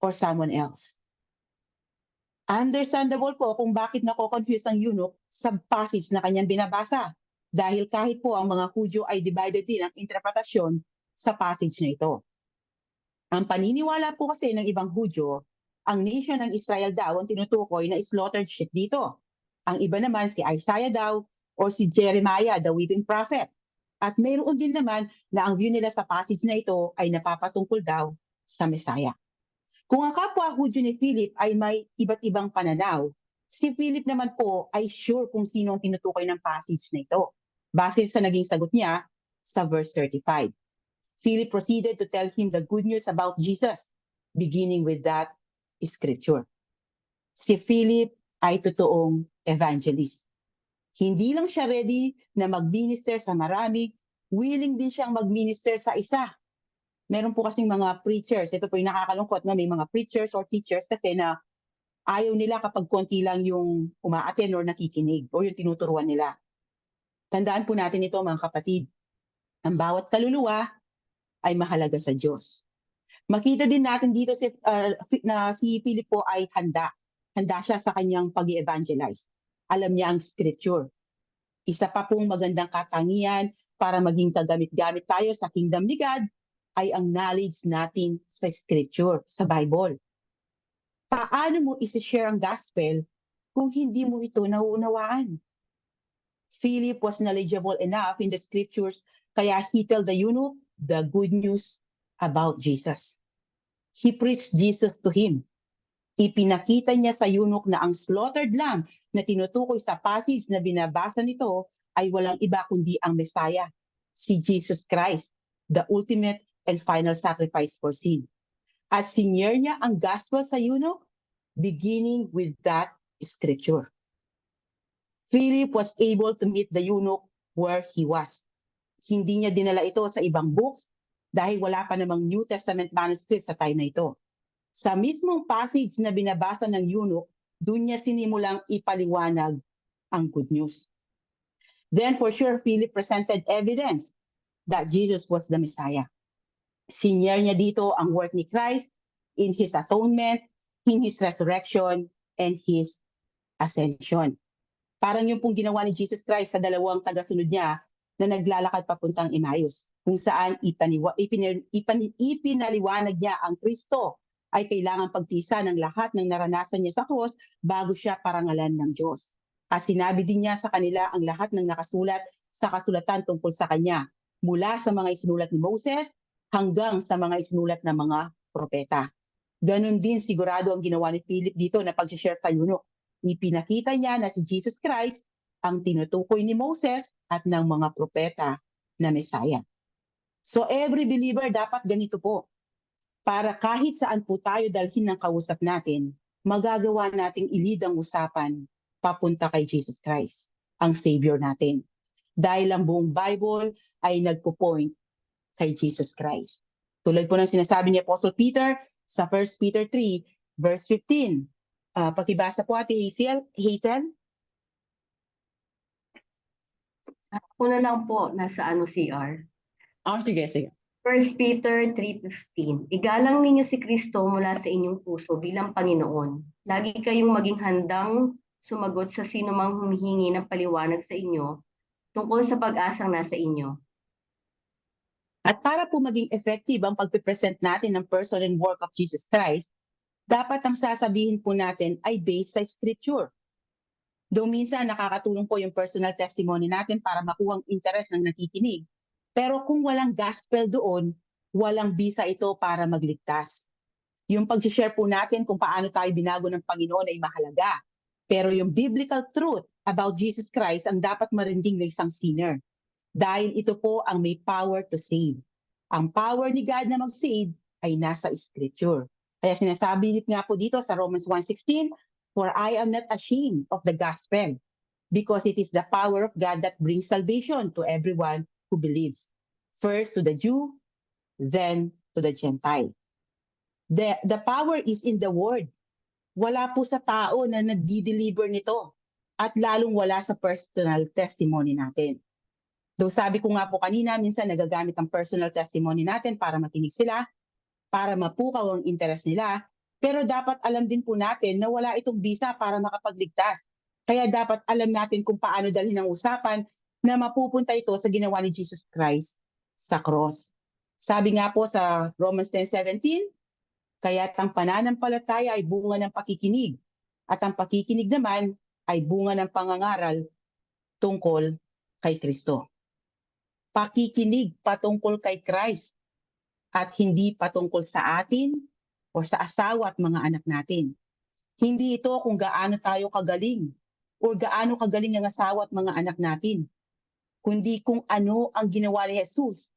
or someone else? Understandable po kung bakit nako-confuse ang eunuch sa passage na kanyang binabasa. Dahil kahit po ang mga Hudyo ay divided din ang interpretasyon sa passage na ito. Ang paniniwala po kasi ng ibang Hudyo, ang nation ng Israel daw ang tinutukoy na slaughtered sheep dito. Ang iba naman si Isaiah daw o si Jeremiah, the weeping prophet. At mayroon din naman na ang view nila sa passage na ito ay napapatungkol daw sa Messiah. Kung ang kapwa Hudyo ni Philip ay may iba't ibang pananaw, si Philip naman po ay sure kung sino ang tinutukoy ng passage na ito. Base sa naging sagot niya sa verse 35. Philip proceeded to tell him the good news about Jesus, beginning with that scripture. Si Philip ay totoong evangelist. Hindi lang siya ready na mag-minister sa marami, willing din siyang mag-minister sa isa. Meron po kasing mga preachers, ito po yung nakakalungkot na may mga preachers or teachers kasi na ayaw nila kapag konti lang yung umaattend or nakikinig o yung tinuturuan nila. Tandaan po natin ito mga kapatid. Ang bawat kaluluwa ay mahalaga sa Diyos. Makita din natin dito na si Philip po ay handa. Handa siya sa kanyang pag-evangelize. Alam niya ang scripture. Isa pa pong magandang katangian para maging kagamit-gamit tayo sa kingdom ni God ay ang knowledge natin sa scripture, sa Bible. Paano mo isi-share ang gospel kung hindi mo ito nauunawaan? Philip was knowledgeable enough in the scriptures, kaya he told the eunuch the good news about Jesus. He preached Jesus to him. Ipinakita niya sa eunuch na ang slaughtered lamb na tinutukoy sa passage na binabasa nito ay walang iba kundi ang Messiah, si Jesus Christ, the ultimate and final sacrifice for sin. At sinyer niya ang gospel sa eunuch, beginning with that scripture. Philip was able to meet the eunuch where he was. Hindi niya dinala ito sa ibang books dahil wala pa namang New Testament manuscript sa time na ito. Sa mismong passage na binabasa ng eunuch, doon niya sinimulang ipaliwanag ang good news. Then for sure, Philip presented evidence that Jesus was the Messiah. Sinyer niya dito ang work ni Christ in His atonement, in His resurrection, and His ascension. Parang yung pong ginawa ni Jesus Christ sa dalawang tagasunod niya na naglalakad papuntang Emmaus, kung saan ipinaliwanag niya ang Kristo ay kailangan pagtisa ng lahat ng naranasan niya sa cross bago siya parangalan ng Diyos. At sinabi din niya sa kanila ang lahat ng nakasulat sa kasulatan tungkol sa kanya, mula sa mga isinulat ni Moses hanggang sa mga isinulat ng mga propeta. Ganon din sigurado ang ginawa ni Philip dito na pag-share kay eunuch. Ipinakita niya na si Jesus Christ ang tinutukoy ni Moses at ng mga propeta na Messiah. So every believer dapat ganito po. Para kahit saan po tayo dalhin ng kausap natin, magagawa nating ilid ang usapan papunta kay Jesus Christ, ang Savior natin. Dahil ang buong Bible ay nagpo-point kay Jesus Christ. Tulad po ng sinasabi ni Apostle Peter sa 1 Peter 3, verse 15. Pakibasa po Ate Hazel. Una lang po, nasa CR. Sige. 1 Peter 3:15. Igalang ninyo si Kristo mula sa inyong puso bilang Panginoon. Lagi kayong maging handang sumagot sa sino mang humihingi ng paliwanag sa inyo tungkol sa pag-asang nasa inyo. At para po maging effective ang pagpipresent natin ng person and work of Jesus Christ, dapat ang sasabihin po natin ay based sa scripture. Though minsan nakakatulong po yung personal testimony natin para makuha ang interes ng nakikinig. Pero kung walang gospel doon, walang bisa ito para magligtas. Yung pag-share po natin kung paano tayo binago ng Panginoon ay mahalaga. Pero yung biblical truth about Jesus Christ ang dapat marinding ng isang sinner. Dahil ito po ang may power to save. Ang power ni God na mag-save ay nasa scripture. Kaya sinasabi nga po dito sa Romans 1:16, "For I am not ashamed of the gospel, because it is the power of God that brings salvation to everyone who believes. First to the Jew, then to the Gentile." The power is in the word. Wala po sa tao na nagdi-deliver nito. At lalong wala sa personal testimony natin. Though sabi ko nga po kanina, minsan nagagamit ang personal testimony natin para makinig sila, para mapukaw ang interes nila, pero dapat alam din po natin na wala itong bisa para makapagligtas. Kaya dapat alam natin kung paano dalhin ang usapan na mapupunta ito sa ginawa ni Jesus Christ sa cross. Sabi nga po sa Romans 10:17, "Kaya't ang pananampalataya ay bunga ng pakikinig, at ang pakikinig naman ay bunga ng pangangaral tungkol kay Kristo." Pakikinig patungkol kay Christ at hindi patungkol sa atin o sa asawa at mga anak natin. Hindi ito kung gaano tayo kagaling o gaano kagaling ang asawa at mga anak natin, kundi kung ano ang ginawa ni Jesus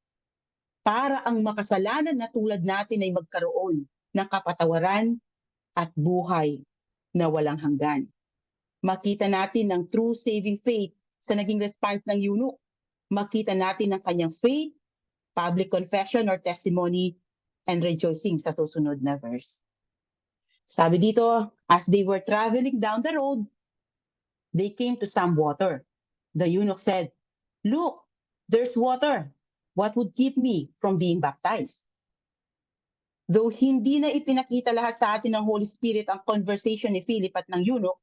para ang makasalanan na tulad natin ay magkaroon ng kapatawaran at buhay na walang hanggan. Makita natin ang true saving faith sa naging response ng eunuch. Makita natin ang kanyang faith, public confession or testimony, and rejoicing sa susunod na verse. Sabi dito, as they were traveling down the road, they came to some water. The eunuch said, "Look, there's water. What would keep me from being baptized?" Though hindi na ipinakita lahat sa atin ng Holy Spirit ang conversation ni Philip at ng eunuch,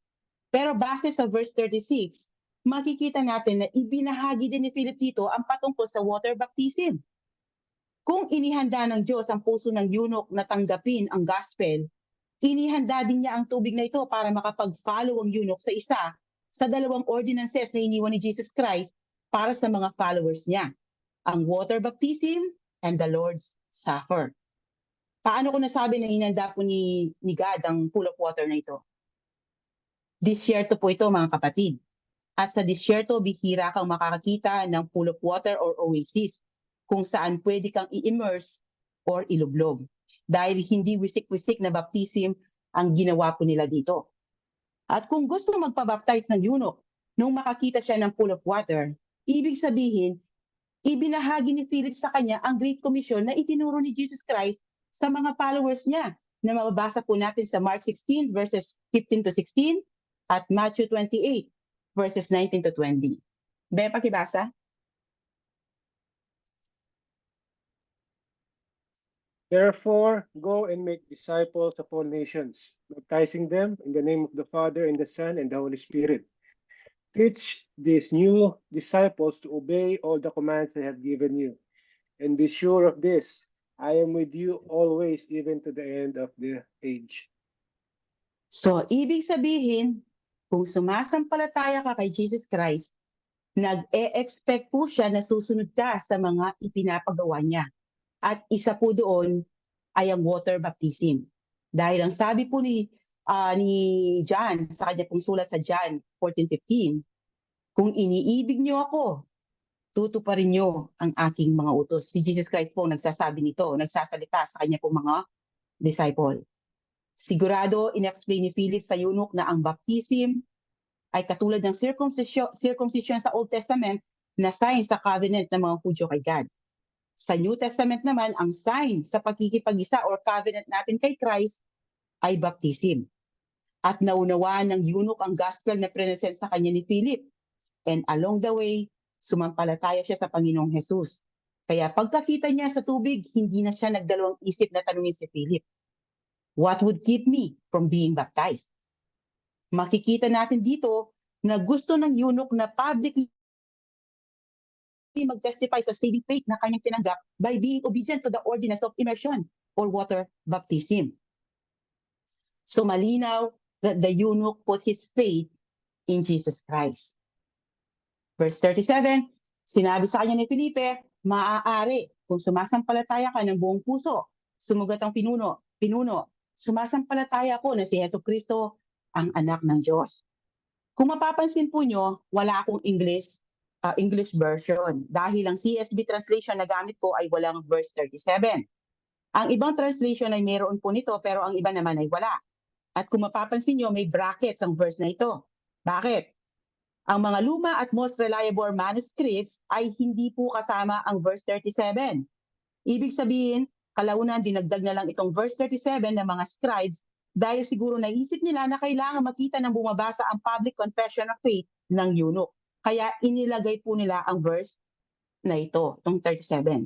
pero base sa verse 36, makikita natin na ibinahagi din ni Philip dito ang patungkol sa water baptism. Kung inihanda ng Diyos ang puso ng eunuch na tanggapin ang gospel, inihanda din niya ang tubig na ito para makapag-follow ang eunuch sa isa sa dalawang ordinances na iniwan ni Jesus Christ para sa mga followers niya, ang water baptism and the Lord's Supper. Paano ko nasabi na inihanda po ni God ang pool of water na ito? Disyerto po ito, mga kapatid. At sa disyerto, bihira kang makakakita ng pool of water or oasis kung saan pwede kang i-immerse or ilublog. Dahil hindi wisik-wisik na baptism ang ginawa po nila dito. At kung gusto magpabaptize ng eunuch, nung makakita siya ng pool of water, ibig sabihin, ibinahagi ni Philip sa kanya ang Great Commission na itinuro ni Jesus Christ sa mga followers niya na mababasa po natin sa Mark 16 verses 15 to 16 at Matthew 28 verses 19 to 20. Be, pakibasa. Therefore, go and make disciples of all nations, baptizing them in the name of the Father and the Son and the Holy Spirit. Teach these new disciples to obey all the commands I have given you. And be sure of this, I am with you always, even to the end of the age. So, ibig sabihin, kung sumasampalataya ka kay Jesus Christ, nag-e-expect po siya na susunod ka sa mga ipinapagawa niya. At isa po doon ay ang water baptism. Dahil ang sabi po ni John sa kanya pong sulat sa John 14:15, kung iniibig niyo ako, tutuparin niyo ang aking mga utos. Si Jesus Christ po nagsasabi nito, nagsasalita sa kanya pong mga disciple. Sigurado, in-explain ni Philip sa eunuch na ang baptism ay katulad ng circumcision sa Old Testament na sign sa covenant ng mga Hudyo kay God. Sa New Testament naman, ang sign sa pagkikipag-isa or covenant natin kay Christ ay baptism. At naunawaan ng eunuch ang gospel na present sa kanya ni Philip. And along the way, sumampalataya siya sa Panginoong Jesus. Kaya pagkakita niya sa tubig, hindi na siya nagdalawang isip na tanungin si Philip, "What would keep me from being baptized?" Makikita natin dito na gusto ng eunuch na publicly mag-testify sa saving faith na kanyang tinanggap by being obedient to the ordinance of immersion or water baptism. So malinaw that the eunuch put his faith in Jesus Christ. Verse 37, sinabi sa kanya ni Felipe, "Maaari kung sumasampalataya ka ng buong puso." Sumugat ang pinuno, "Sumasampalataya ko na si Jesucristo ang anak ng Diyos." Kung mapapansin po nyo, wala akong English version dahil ang CSB translation na gamit ko ay walang verse 37. Ang ibang translation ay meron po nito pero ang iba naman ay wala. At kung mapapansin nyo, may brackets ang verse na ito. Bakit? Ang mga luma at most reliable manuscripts ay hindi po kasama ang verse 37. Ibig sabihin, kalaunan dinagdag na lang itong verse 37 ng mga scribes dahil siguro naisip nila na kailangan makita ng bumabasa ang public confession of faith ng eunuch. Kaya inilagay po nila ang verse na ito, itong 37.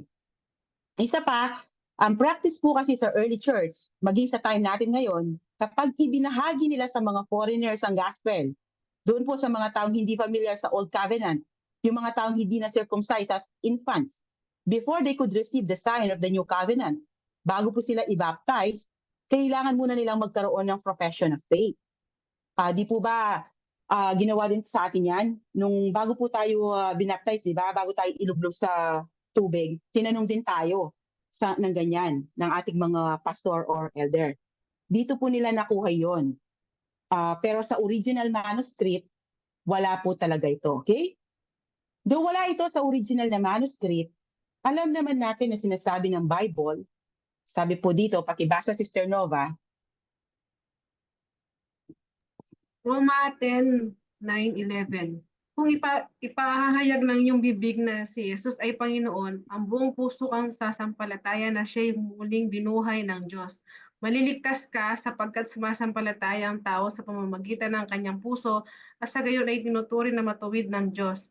Isa pa, ang practice po kasi sa early church, maging sa time natin ngayon, kapag ibinahagi nila sa mga foreigners ang gospel, doon po sa mga taong hindi familiar sa Old Covenant, yung mga taong hindi na circumcised as infants, before they could receive the sign of the New Covenant, bago po sila i-baptize, kailangan muna nilang magkaroon ng profession of faith. Di po ba ginawa din sa atin yan? Nung bago po tayo binaptize, di ba? Bago tayo ilublog sa tubig, tinanong din tayo ng ganyan, ng ating mga pastor or elder. Dito po nila nakuha yon. Pero sa original manuscript, wala po talaga ito, okay? Though wala ito sa original na manuscript, alam naman natin na sinasabi ng Bible, sabi po dito, pakibasa Sister Nova, Roma 10:9-11. Kung ipahahayag ng iyong bibig na si Jesus ay Panginoon, ang buong puso kang sasampalataya na siya'y muling binuhay ng Diyos. Maliligtas ka sapagkat sumasampalataya ang tao sa pamamagitan ng kanyang puso at sa gayon ay tinuturing na matuwid ng Diyos.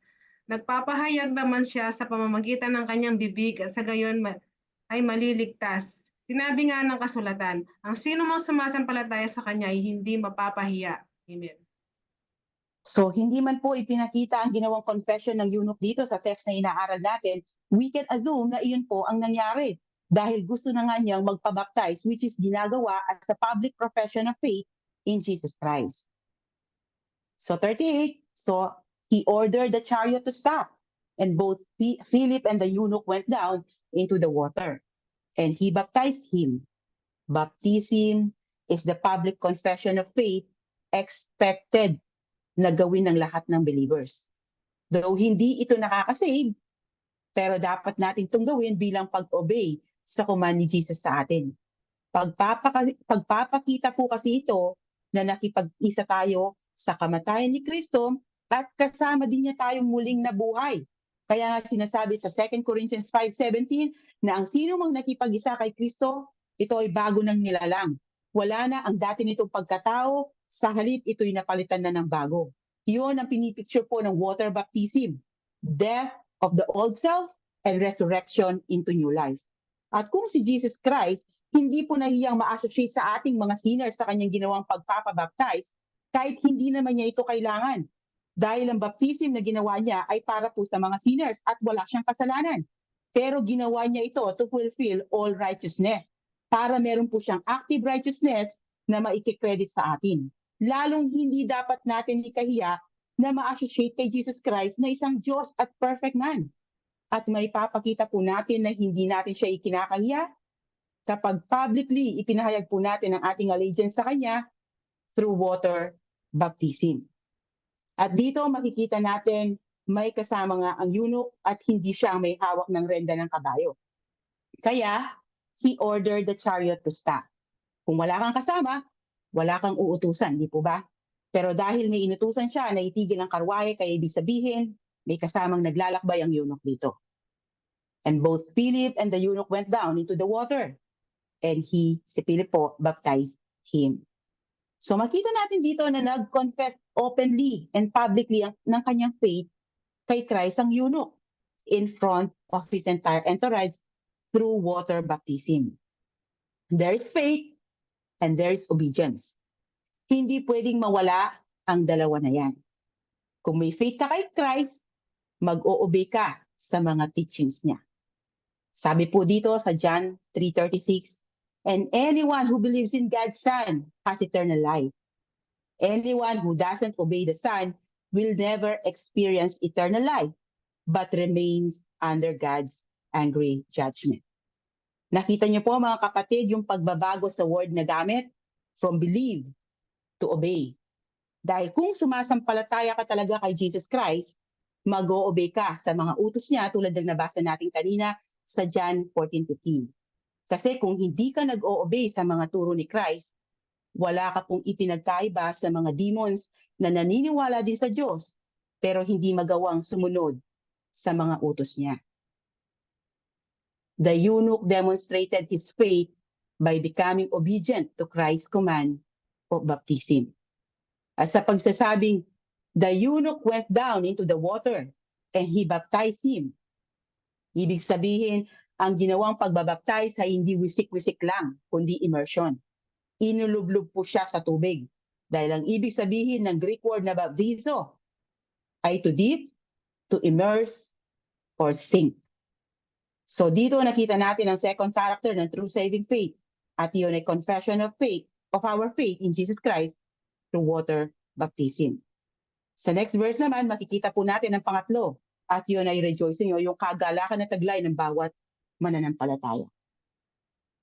Nagpapahayag naman siya sa pamamagitan ng kanyang bibig at sa gayon ay maliligtas. Sinabi nga ng kasulatan, ang sino mang sumasampalataya sa kanya ay hindi mapapahiya. Amen. So hindi man po ipinakita ang ginawang confession ng eunuch dito sa text na inaaral natin, we can assume na iyon po ang nangyari dahil gusto na nga niyang magpabaptize, which is ginagawa as a public profession of faith in Jesus Christ. So 38, so he ordered the chariot to stop, and both Philip and the eunuch went down into the water, and he baptized him. Baptism is the public confession of faith expected na gawin ng lahat ng believers. Though hindi ito nakakasave, pero dapat natin itong gawin bilang pag-obey sa command ni Jesus sa atin. Pagpapakita po kasi ito na nakipag-isa tayo sa kamatayan ni Kristo at kasama din niya tayong muling nabuhay. Kaya nga sinasabi sa 2 Corinthians 5:17 na ang sino mang nakipag-isa kay Kristo, ito ay bago ng nilalang. Wala na ang dati nitong pagkatao, sa halip ito'y napalitan na ng bago. Yun ang pinipicture po ng water baptism. Death of the old self and resurrection into new life. At kung si Jesus Christ, hindi po nahiyang ma-associate sa ating mga sinners sa kanyang ginawang pagpapabaptize, kahit hindi naman niya ito kailangan. Dahil ang baptism na ginawa niya ay para po sa mga sinners at wala siyang kasalanan. Pero ginawa niya ito to fulfill all righteousness. Para meron po siyang active righteousness na maikikredit sa atin. Lalong hindi dapat natin ikahiya na ma-associate kay Jesus Christ na isang Diyos at perfect man. At may papakita po natin na hindi natin siya ikinakahiya kapag publicly ipinahayag po natin ang ating allegiance sa Kanya through water baptism. At dito makikita natin may kasama nga ang eunuch at hindi siya may hawak ng renda ng kabayo. Kaya, he ordered the chariot to stop. Kung wala kang kasama, wala kang uutusan, di po ba? Pero dahil may inutusan siya na itigil ang karwahe, kaya ibig sabihin, may kasamang naglalakbay ang eunuch dito. And both Philip and the eunuch went down into the water. And si Philip po, baptized him. So makita natin dito na nag-confess openly and publicly ng kanyang faith kay Christ ang eunuch in front of his entire entourage through water baptism. There is faith and there is obedience. Hindi pwedeng mawala ang dalawa na yan. Kung may faith ka kay Christ, mag-o-obey ka sa mga teachings niya. Sabi po dito sa John 3:36, and anyone who believes in God's Son has eternal life. Anyone who doesn't obey the Son will never experience eternal life, but remains under God's angry judgment. Nakita niyo po mga kapatid yung pagbabago sa word na gamit from believe to obey. Dahil kung sumasampalataya ka talaga kay Jesus Christ, mag-o-obey ka sa mga utos niya tulad ng nabasa natin kanina sa John 14:15. Kasi kung hindi ka nag-o-obey sa mga turo ni Christ, wala ka pong ipinagkaiba sa mga demons na naniniwala din sa Diyos pero hindi magawang sumunod sa mga utos niya. The eunuch demonstrated his faith by becoming obedient to Christ's command of baptism. At sa pagsasabing, the eunuch went down into the water and he baptized him. Ibig sabihin, ang ginawang pagbabaptize ay hindi wisik-wisik lang, kundi immersion. Inulublob po siya sa tubig. Dahil ang ibig sabihin ng Greek word na baptizo ay to dip, to immerse, or sink. So dito nakita natin ang second character ng true saving faith. At yun ay confession of faith, of our faith in Jesus Christ through water baptism. Sa next verse naman, makikita po natin ang pangatlo. At yun ay rejoicing o yung kagalakan na taglay ng bawat mananampalataya.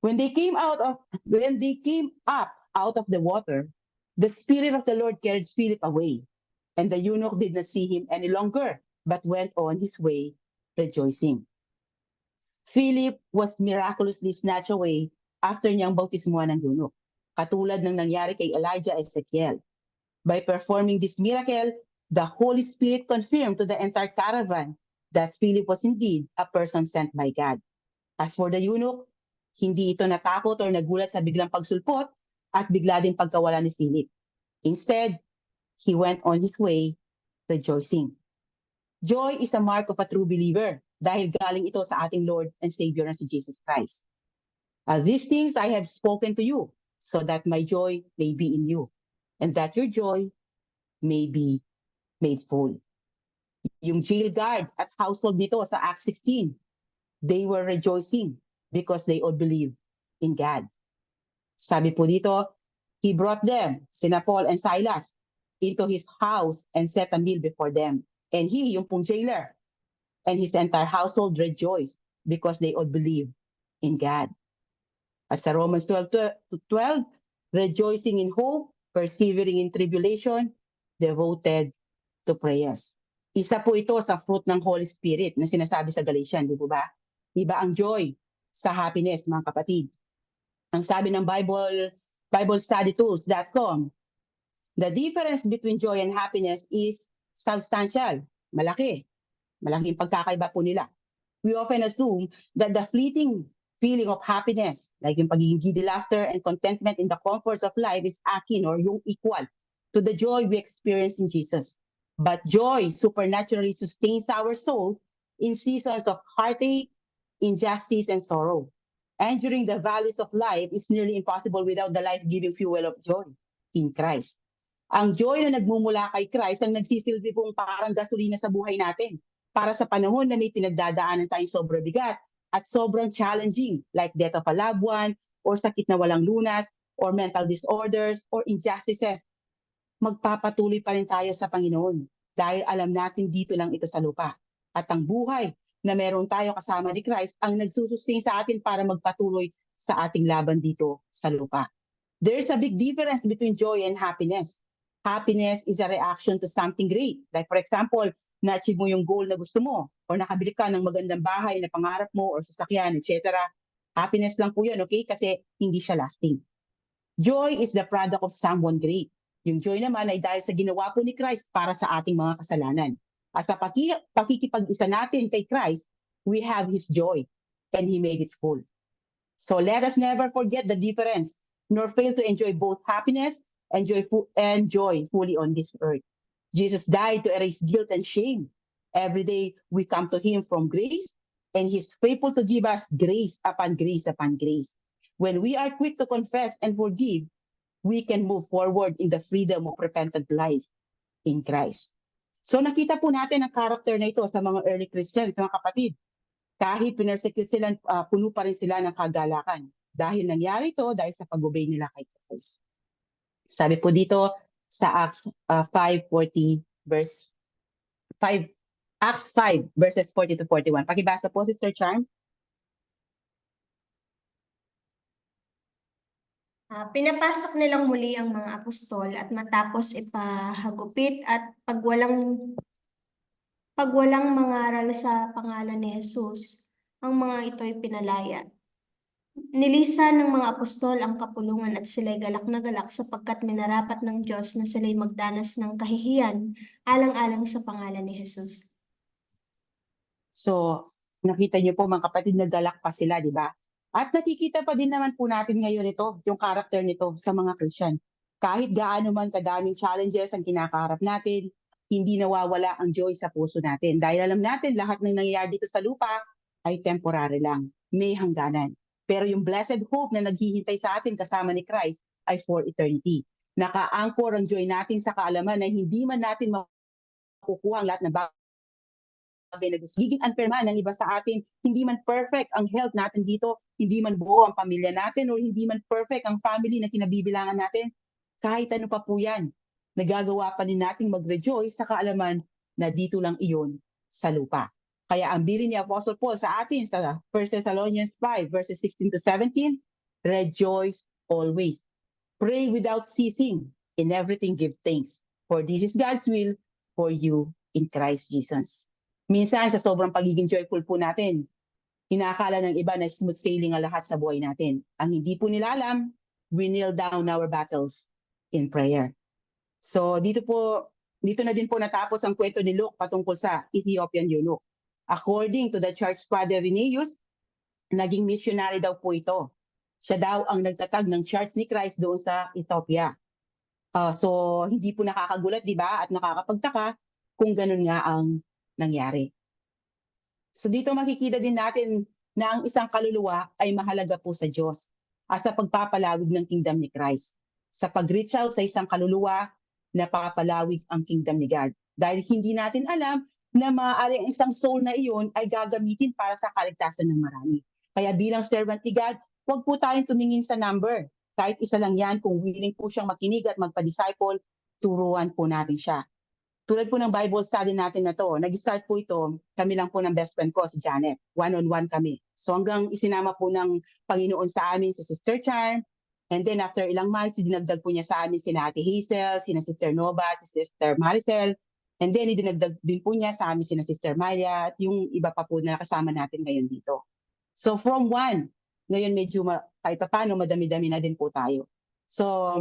When they came up out of the water, the Spirit of the Lord carried Philip away, and the eunuch did not see him any longer, but went on his way rejoicing. Philip was miraculously snatched away after niyang bautismuhan ng eunuch, katulad ng nangyari kay Elijah and Ezekiel. By performing this miracle, the Holy Spirit confirmed to the entire caravan that Philip was indeed a person sent by God. As for the eunuch, hindi ito natakot o nagulat sa biglang pagsulpot at bigla din pagkawala ni Philip. Instead, he went on his way rejoicing. Joy is a mark of a true believer dahil galing ito sa ating Lord and Savior na si Jesus Christ. These things I have spoken to you so that my joy may be in you and that your joy may be made full. Yung jail guard at household nito sa Acts 16, they were rejoicing because they all believe in God. Sabi po dito, he brought them, sina Paul and Silas, into his house and set a meal before them. And he, yung pong jailer, and his entire household rejoiced because they all believe in God. As sa Romans 12:12, rejoicing in hope, persevering in tribulation, devoted to prayers. Isa po ito sa fruit ng Holy Spirit na sinasabi sa Galatians, di po ba? Iba ang joy sa happiness, mga kapatid. Ang sabi ng BibleStudyTools.com, the difference between joy and happiness is substantial, malaki. Malaking pagkakaiba po nila. We often assume that the fleeting feeling of happiness, like yung pagiging giddy laughter and contentment in the comforts of life is akin or yung equal to the joy we experience in Jesus. But joy supernaturally sustains our souls in seasons of heartache, injustice, and sorrow. And during the valleys of life is nearly impossible without the life-giving fuel of joy in Christ. Ang joy na nagmumula kay Christ ang nagsisilbi pong parang gasolina sa buhay natin para sa panahon na may pinagdadaanan tayong sobrang bigat at sobrang challenging like death of a loved one or sakit na walang lunas or mental disorders or injustices. Magpapatuloy pa rin tayo sa Panginoon dahil alam natin dito lang ito sa lupa. At ang buhay na meron tayo kasama ni Christ ang nagsusustain sa atin para magpatuloy sa ating laban dito sa lupa. There's a big difference between joy and happiness. Happiness is a reaction to something great. Like for example, na-achieve mo yung goal na gusto mo or nakabili ka ng magandang bahay na pangarap mo or sasakyan, etc. Happiness lang po yun, okay? Kasi hindi siya lasting. Joy is the product of someone great. Yung joy naman ay dahil sa ginawa po ni Christ para sa ating mga kasalanan. At sa pakikipag-isa natin kay Christ, we have His joy and He made it full. So let us never forget the difference, nor fail to enjoy both happiness and joy fully on this earth. Jesus died to erase guilt and shame. Every day we come to Him from grace and He's faithful to give us grace upon grace upon grace. When we are quick to confess and forgive, we can move forward in the freedom of repentant life in Christ. So nakita po natin ang character na ito sa mga early Christians, mga kapatid. Kahit pinersecute sila, puno pa rin sila ng kagalakan. Dahil nangyari ito dahil sa pag-obey nila kay Christ. Sabi po dito sa Acts 5:40 verse 5, Acts 5 verses 40 to 41. Pakibasa po, Sister Charm. Pinapasok nilang muli ang mga apostol at matapos ipahagupit at pagwalang mangaral sa pangalan ni Jesus, ang mga ito'y pinalaya. Nilisan ng mga apostol ang kapulungan at sila'y galak na galak sapagkat minarapat ng Diyos na sila'y magdanas ng kahihiyan alang-alang sa pangalan ni Jesus. So, nakita niyo po mga kapatid, nagalak pa sila, di ba? At nakikita pa din naman po natin ngayon ito, yung character nito sa mga Christian. Kahit gaano man kadaming challenges ang kinakaharap natin, hindi nawawala ang joy sa puso natin. Dahil alam natin, lahat ng nangyayari dito sa lupa ay temporary lang, may hangganan. Pero yung blessed hope na naghihintay sa atin kasama ni Christ ay for eternity. Naka-anchor ang joy natin sa kaalaman na hindi man natin makukuha ang lahat ng bagay na gusto. Giging unfair man ng iba sa atin, hindi man perfect ang health natin dito, hindi man buo ang pamilya natin, o hindi man perfect ang family na kinabibilangan natin, kahit ano pa po yan, nagagawa pa din nating mag-rejoice sa kaalaman na dito lang iyon sa lupa. Kaya ang bilin ni Apostle Paul sa atin sa 1 Thessalonians 5 verses 16 to 17, rejoice always. Pray without ceasing. In everything give thanks. For this is God's will for you in Christ Jesus. Minsan sa sobrang pagiging joyful po natin, inakala ng iba na smooth sailing ang lahat sa buhay natin. Ang hindi po nila alam, we kneel down our battles in prayer. So dito na din po natapos ang kwento ni Luke patungkol sa Ethiopian eunuch. According to the church father Irenaeus, naging missionary daw po ito. Siya daw ang nagtatag ng church ni Christ doon sa Ethiopia. So hindi po nakakagulat, di ba? At nakakapagtaka kung ganun nga ang nangyari. So dito makikita din natin na ang isang kaluluwa ay mahalaga po sa Diyos sa pagpapalawig ng kingdom ni Christ. Sa pag-reach out sa isang kaluluwa, napapalawig ang kingdom ni God. Dahil hindi natin alam na maaari ang isang soul na iyon ay gagamitin para sa kaligtasan ng marami. Kaya bilang servant ni God, huwag po tayong tumingin sa number. Kahit isa lang yan, kung willing po siyang makinig at magpa-disciple, turuan po natin siya. Tulad po ng Bible study natin na to, nag-start po ito, kami lang po ng best friend ko, si Janet. One-on-one kami. So hanggang isinama po ng Panginoon sa amin si Sister Charm, and then after ilang months, dinagdag po niya sa amin sina Ate Hazel, sina Sister Nova, si Sister Maricel, and then idinagdag din po niya sa amin sina Sister Maya at yung iba pa po na kasama natin ngayon dito. So from one, ngayon medyo kahit pa paano madami-dami na din po tayo. So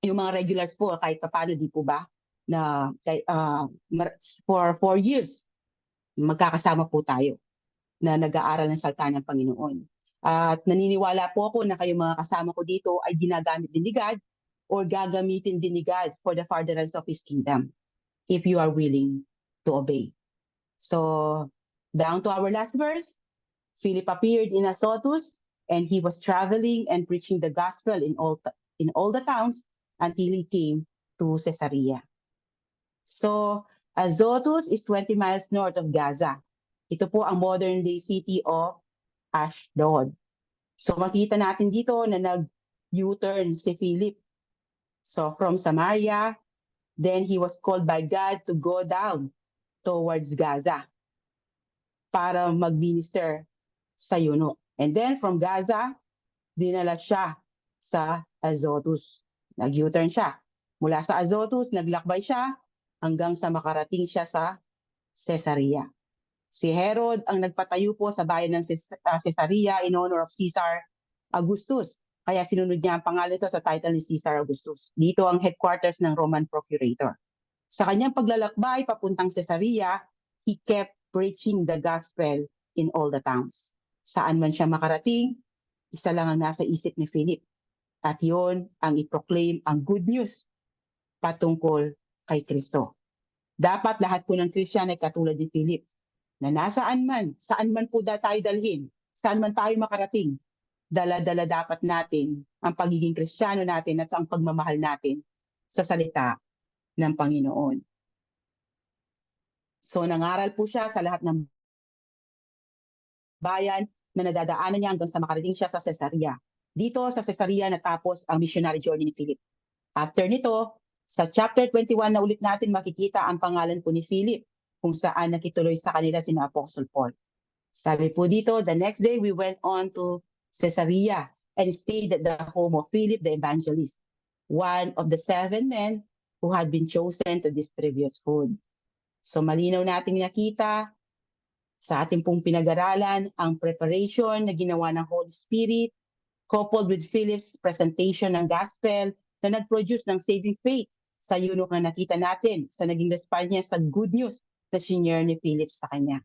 yung mga regulars po kahit pa paano di po ba na for 4 years magkakasama po tayo na nag-aaral ng salita ng Panginoon. At naniniwala po ako na kayong mga kasama ko dito ay ginagamit din ni God or gagamitin din ni God for the furtherance of His kingdom if you are willing to obey. So, down to our last verse, Philip appeared in Azotus and he was traveling and preaching the gospel in all the towns until he came to Caesarea. So, Azotus is 20 miles north of Gaza. Ito po ang modern-day city of Ashdod. So makita natin dito na nag-U-turn si Philip. So from Samaria, then he was called by God to go down towards Gaza para mag-minister sa eunuch. And then from Gaza, dinala siya sa Azotus. Nag-U-turn siya. Mula sa Azotus, naglakbay siya hanggang sa makarating siya sa Caesarea. Si Herod ang nagpatayo po sa bayan ng Caesarea in honor of Caesar Augustus. Kaya sinunod niya ang pangalan ito sa title ni Caesar Augustus. Dito ang headquarters ng Roman Procurator. Sa kanyang paglalakbay papuntang Caesarea, he kept preaching the gospel in all the towns. Saan man siya makarating, isa lang ang nasa isip ni Philip. At yon ang i-proclaim ang good news patungkol kay Kristo. Dapat lahat po ng Christian ay katulad ni Philip na nasaan man, saan man po tayo dalhin, saan man tayo makarating, dala-dala dapat natin ang pagiging Kristiyano natin at ang pagmamahal natin sa salita ng Panginoon. So nangaral po siya sa lahat ng bayan na nadadaanan niya hanggang sa makarating siya sa Caesarea. Dito sa Caesarea natapos ang missionary journey ni Philip. After nito, sa chapter 21 na ulit natin makikita ang pangalan po ni Philip kung saan nakituloy sa kanila si Apostle Paul. Sabi po dito, the next day we went on to Caesarea and stayed at the home of Philip the evangelist, one of the 7 men who had been chosen to distribute food. So malinaw nating nakita sa ating pong pinag-aralan ang preparation na ginawa ng Holy Spirit coupled with Philip's presentation ng gospel na nag-produce ng saving faith sa yunok na nakita natin sa naging response niya sa good news na sinare ni Philip sa kanya.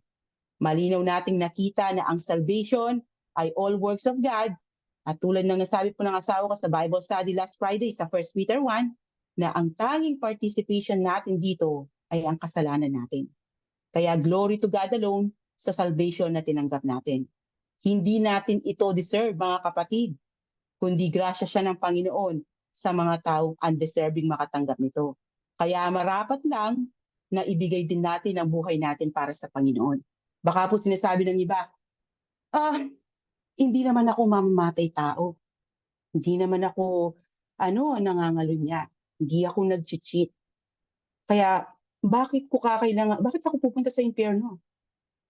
Malinaw nating nakita na ang salvation ay all works of God at tulad ng nasabi po ng asawa ko sa Bible study last Friday sa 1 Peter 1 na ang tanging participation natin dito ay ang kasalanan natin. Kaya glory to God alone sa salvation na tinanggap natin. Hindi natin ito deserve, mga kapatid, kundi grasya siya ng Panginoon sa mga taong undeserving makatanggap nito. Kaya marapat lang na ibigay din natin ang buhay natin para sa Panginoon. Baka po sinasabi ng iba, hindi naman ako mamamatay tao. Hindi naman ako nangangalunya. Hindi ako nag-cheat. Kaya bakit ako pupunta sa impyerno?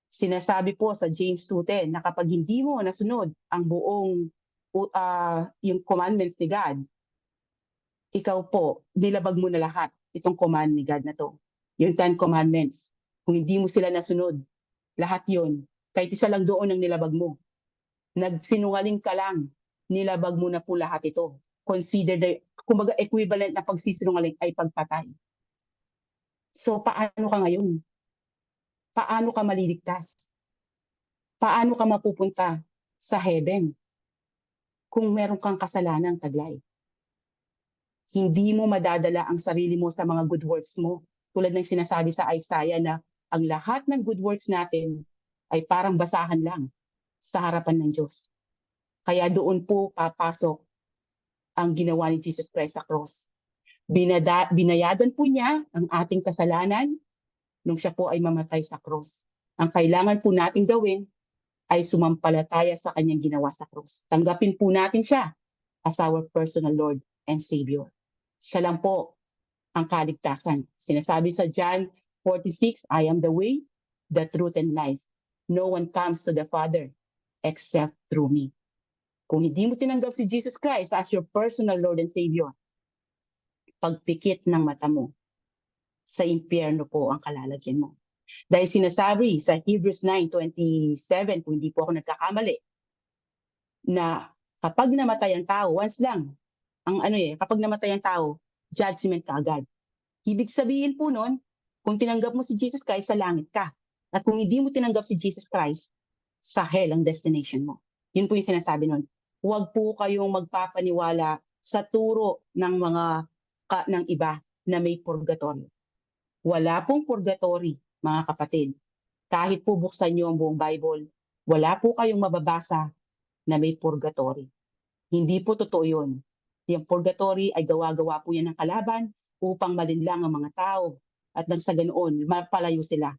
Sinasabi po sa James 2:10 na kapag hindi mo nasunod ang buong yung commandments ni God, ikaw po, nilabag mo na lahat itong command ni God na to. Yung 10 commandments. Kung hindi mo sila nasunod, lahat yun, kahit isa lang doon ang nilabag mo. Nagsinungaling ka lang, nilabag mo na po lahat ito. Consider kumbaga equivalent na pagsisinungaling ay pagpatay. So paano ka ngayon? Paano ka maliligtas? Paano ka mapupunta sa heaven kung meron kang kasalanang taglay? Hindi mo madadala ang sarili mo sa mga good works mo. Tulad ng sinasabi sa Isaiah na ang lahat ng good works natin ay parang basahan lang sa harapan ng Diyos. Kaya doon po papasok ang ginawa ni Jesus Christ sa cross. Binayadan po niya ang ating kasalanan nung siya po ay mamatay sa cross. Ang kailangan po nating gawin ay sumampalataya sa kanyang ginawa sa cross. Tanggapin po natin siya as our personal Lord and Savior. Siya lang po ang kaligtasan. Sinasabi sa John 46, I am the way, the truth, and life. No one comes to the Father except through me. Kung hindi mo tinanggap si Jesus Christ as your personal Lord and Savior, pagpikit ng mata mo, sa impyerno po ang kalalagyan mo. Dahil sinasabi sa Hebrews 9:27, kung hindi po ako nagkakamali, na kapag namatay ang tao, once lang, kapag namatay ang tao, judgment ka agad. Ibig sabihin po nun, kung tinanggap mo si Jesus Christ, sa langit ka. At kung hindi mo tinanggap si Jesus Christ, sa hell ang destination mo. Yun po yung sinasabi nun. Huwag po kayong magpapaniwala sa turo ng ng iba na may purgatorio. Wala pong purgatory, mga kapatid. Kahit po buksan niyo ang buong Bible, wala po kayong mababasa na may purgatory. Hindi po totoo yun. Yung purgatory ay gawa-gawa po yan ng kalaban upang malinlang ang mga tao at nang sa ganoon, mapalayo sila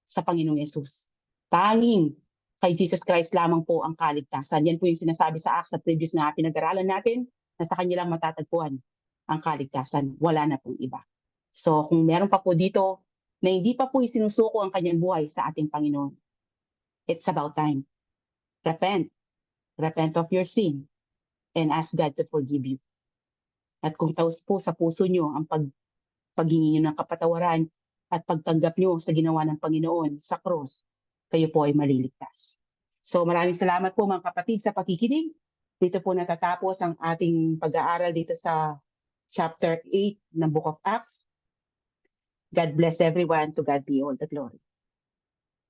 sa Panginoong Yesus. Tanging kay Jesus Christ lamang po ang kaligtasan. Yan po yung sinasabi sa Acts sa previous na pinag-aralan natin na sa kanya lang matatagpuan ang kaligtasan. Wala na pong iba. So kung meron pa po dito na hindi pa po isinusuko ang kanyang buhay sa ating Panginoon, it's about time. Repent. Repent of your sin and ask God to forgive you. At kung taos po sa puso nyo ang paghingi nyo ng kapatawaran at pagtanggap nyo sa ginawa ng Panginoon sa cross, kayo po ay maliligtas. So maraming salamat po mga kapatid sa pakikinig. Dito po natatapos ang ating pag-aaral dito sa chapter 8 ng Book of Acts. God bless everyone. To God be all the glory.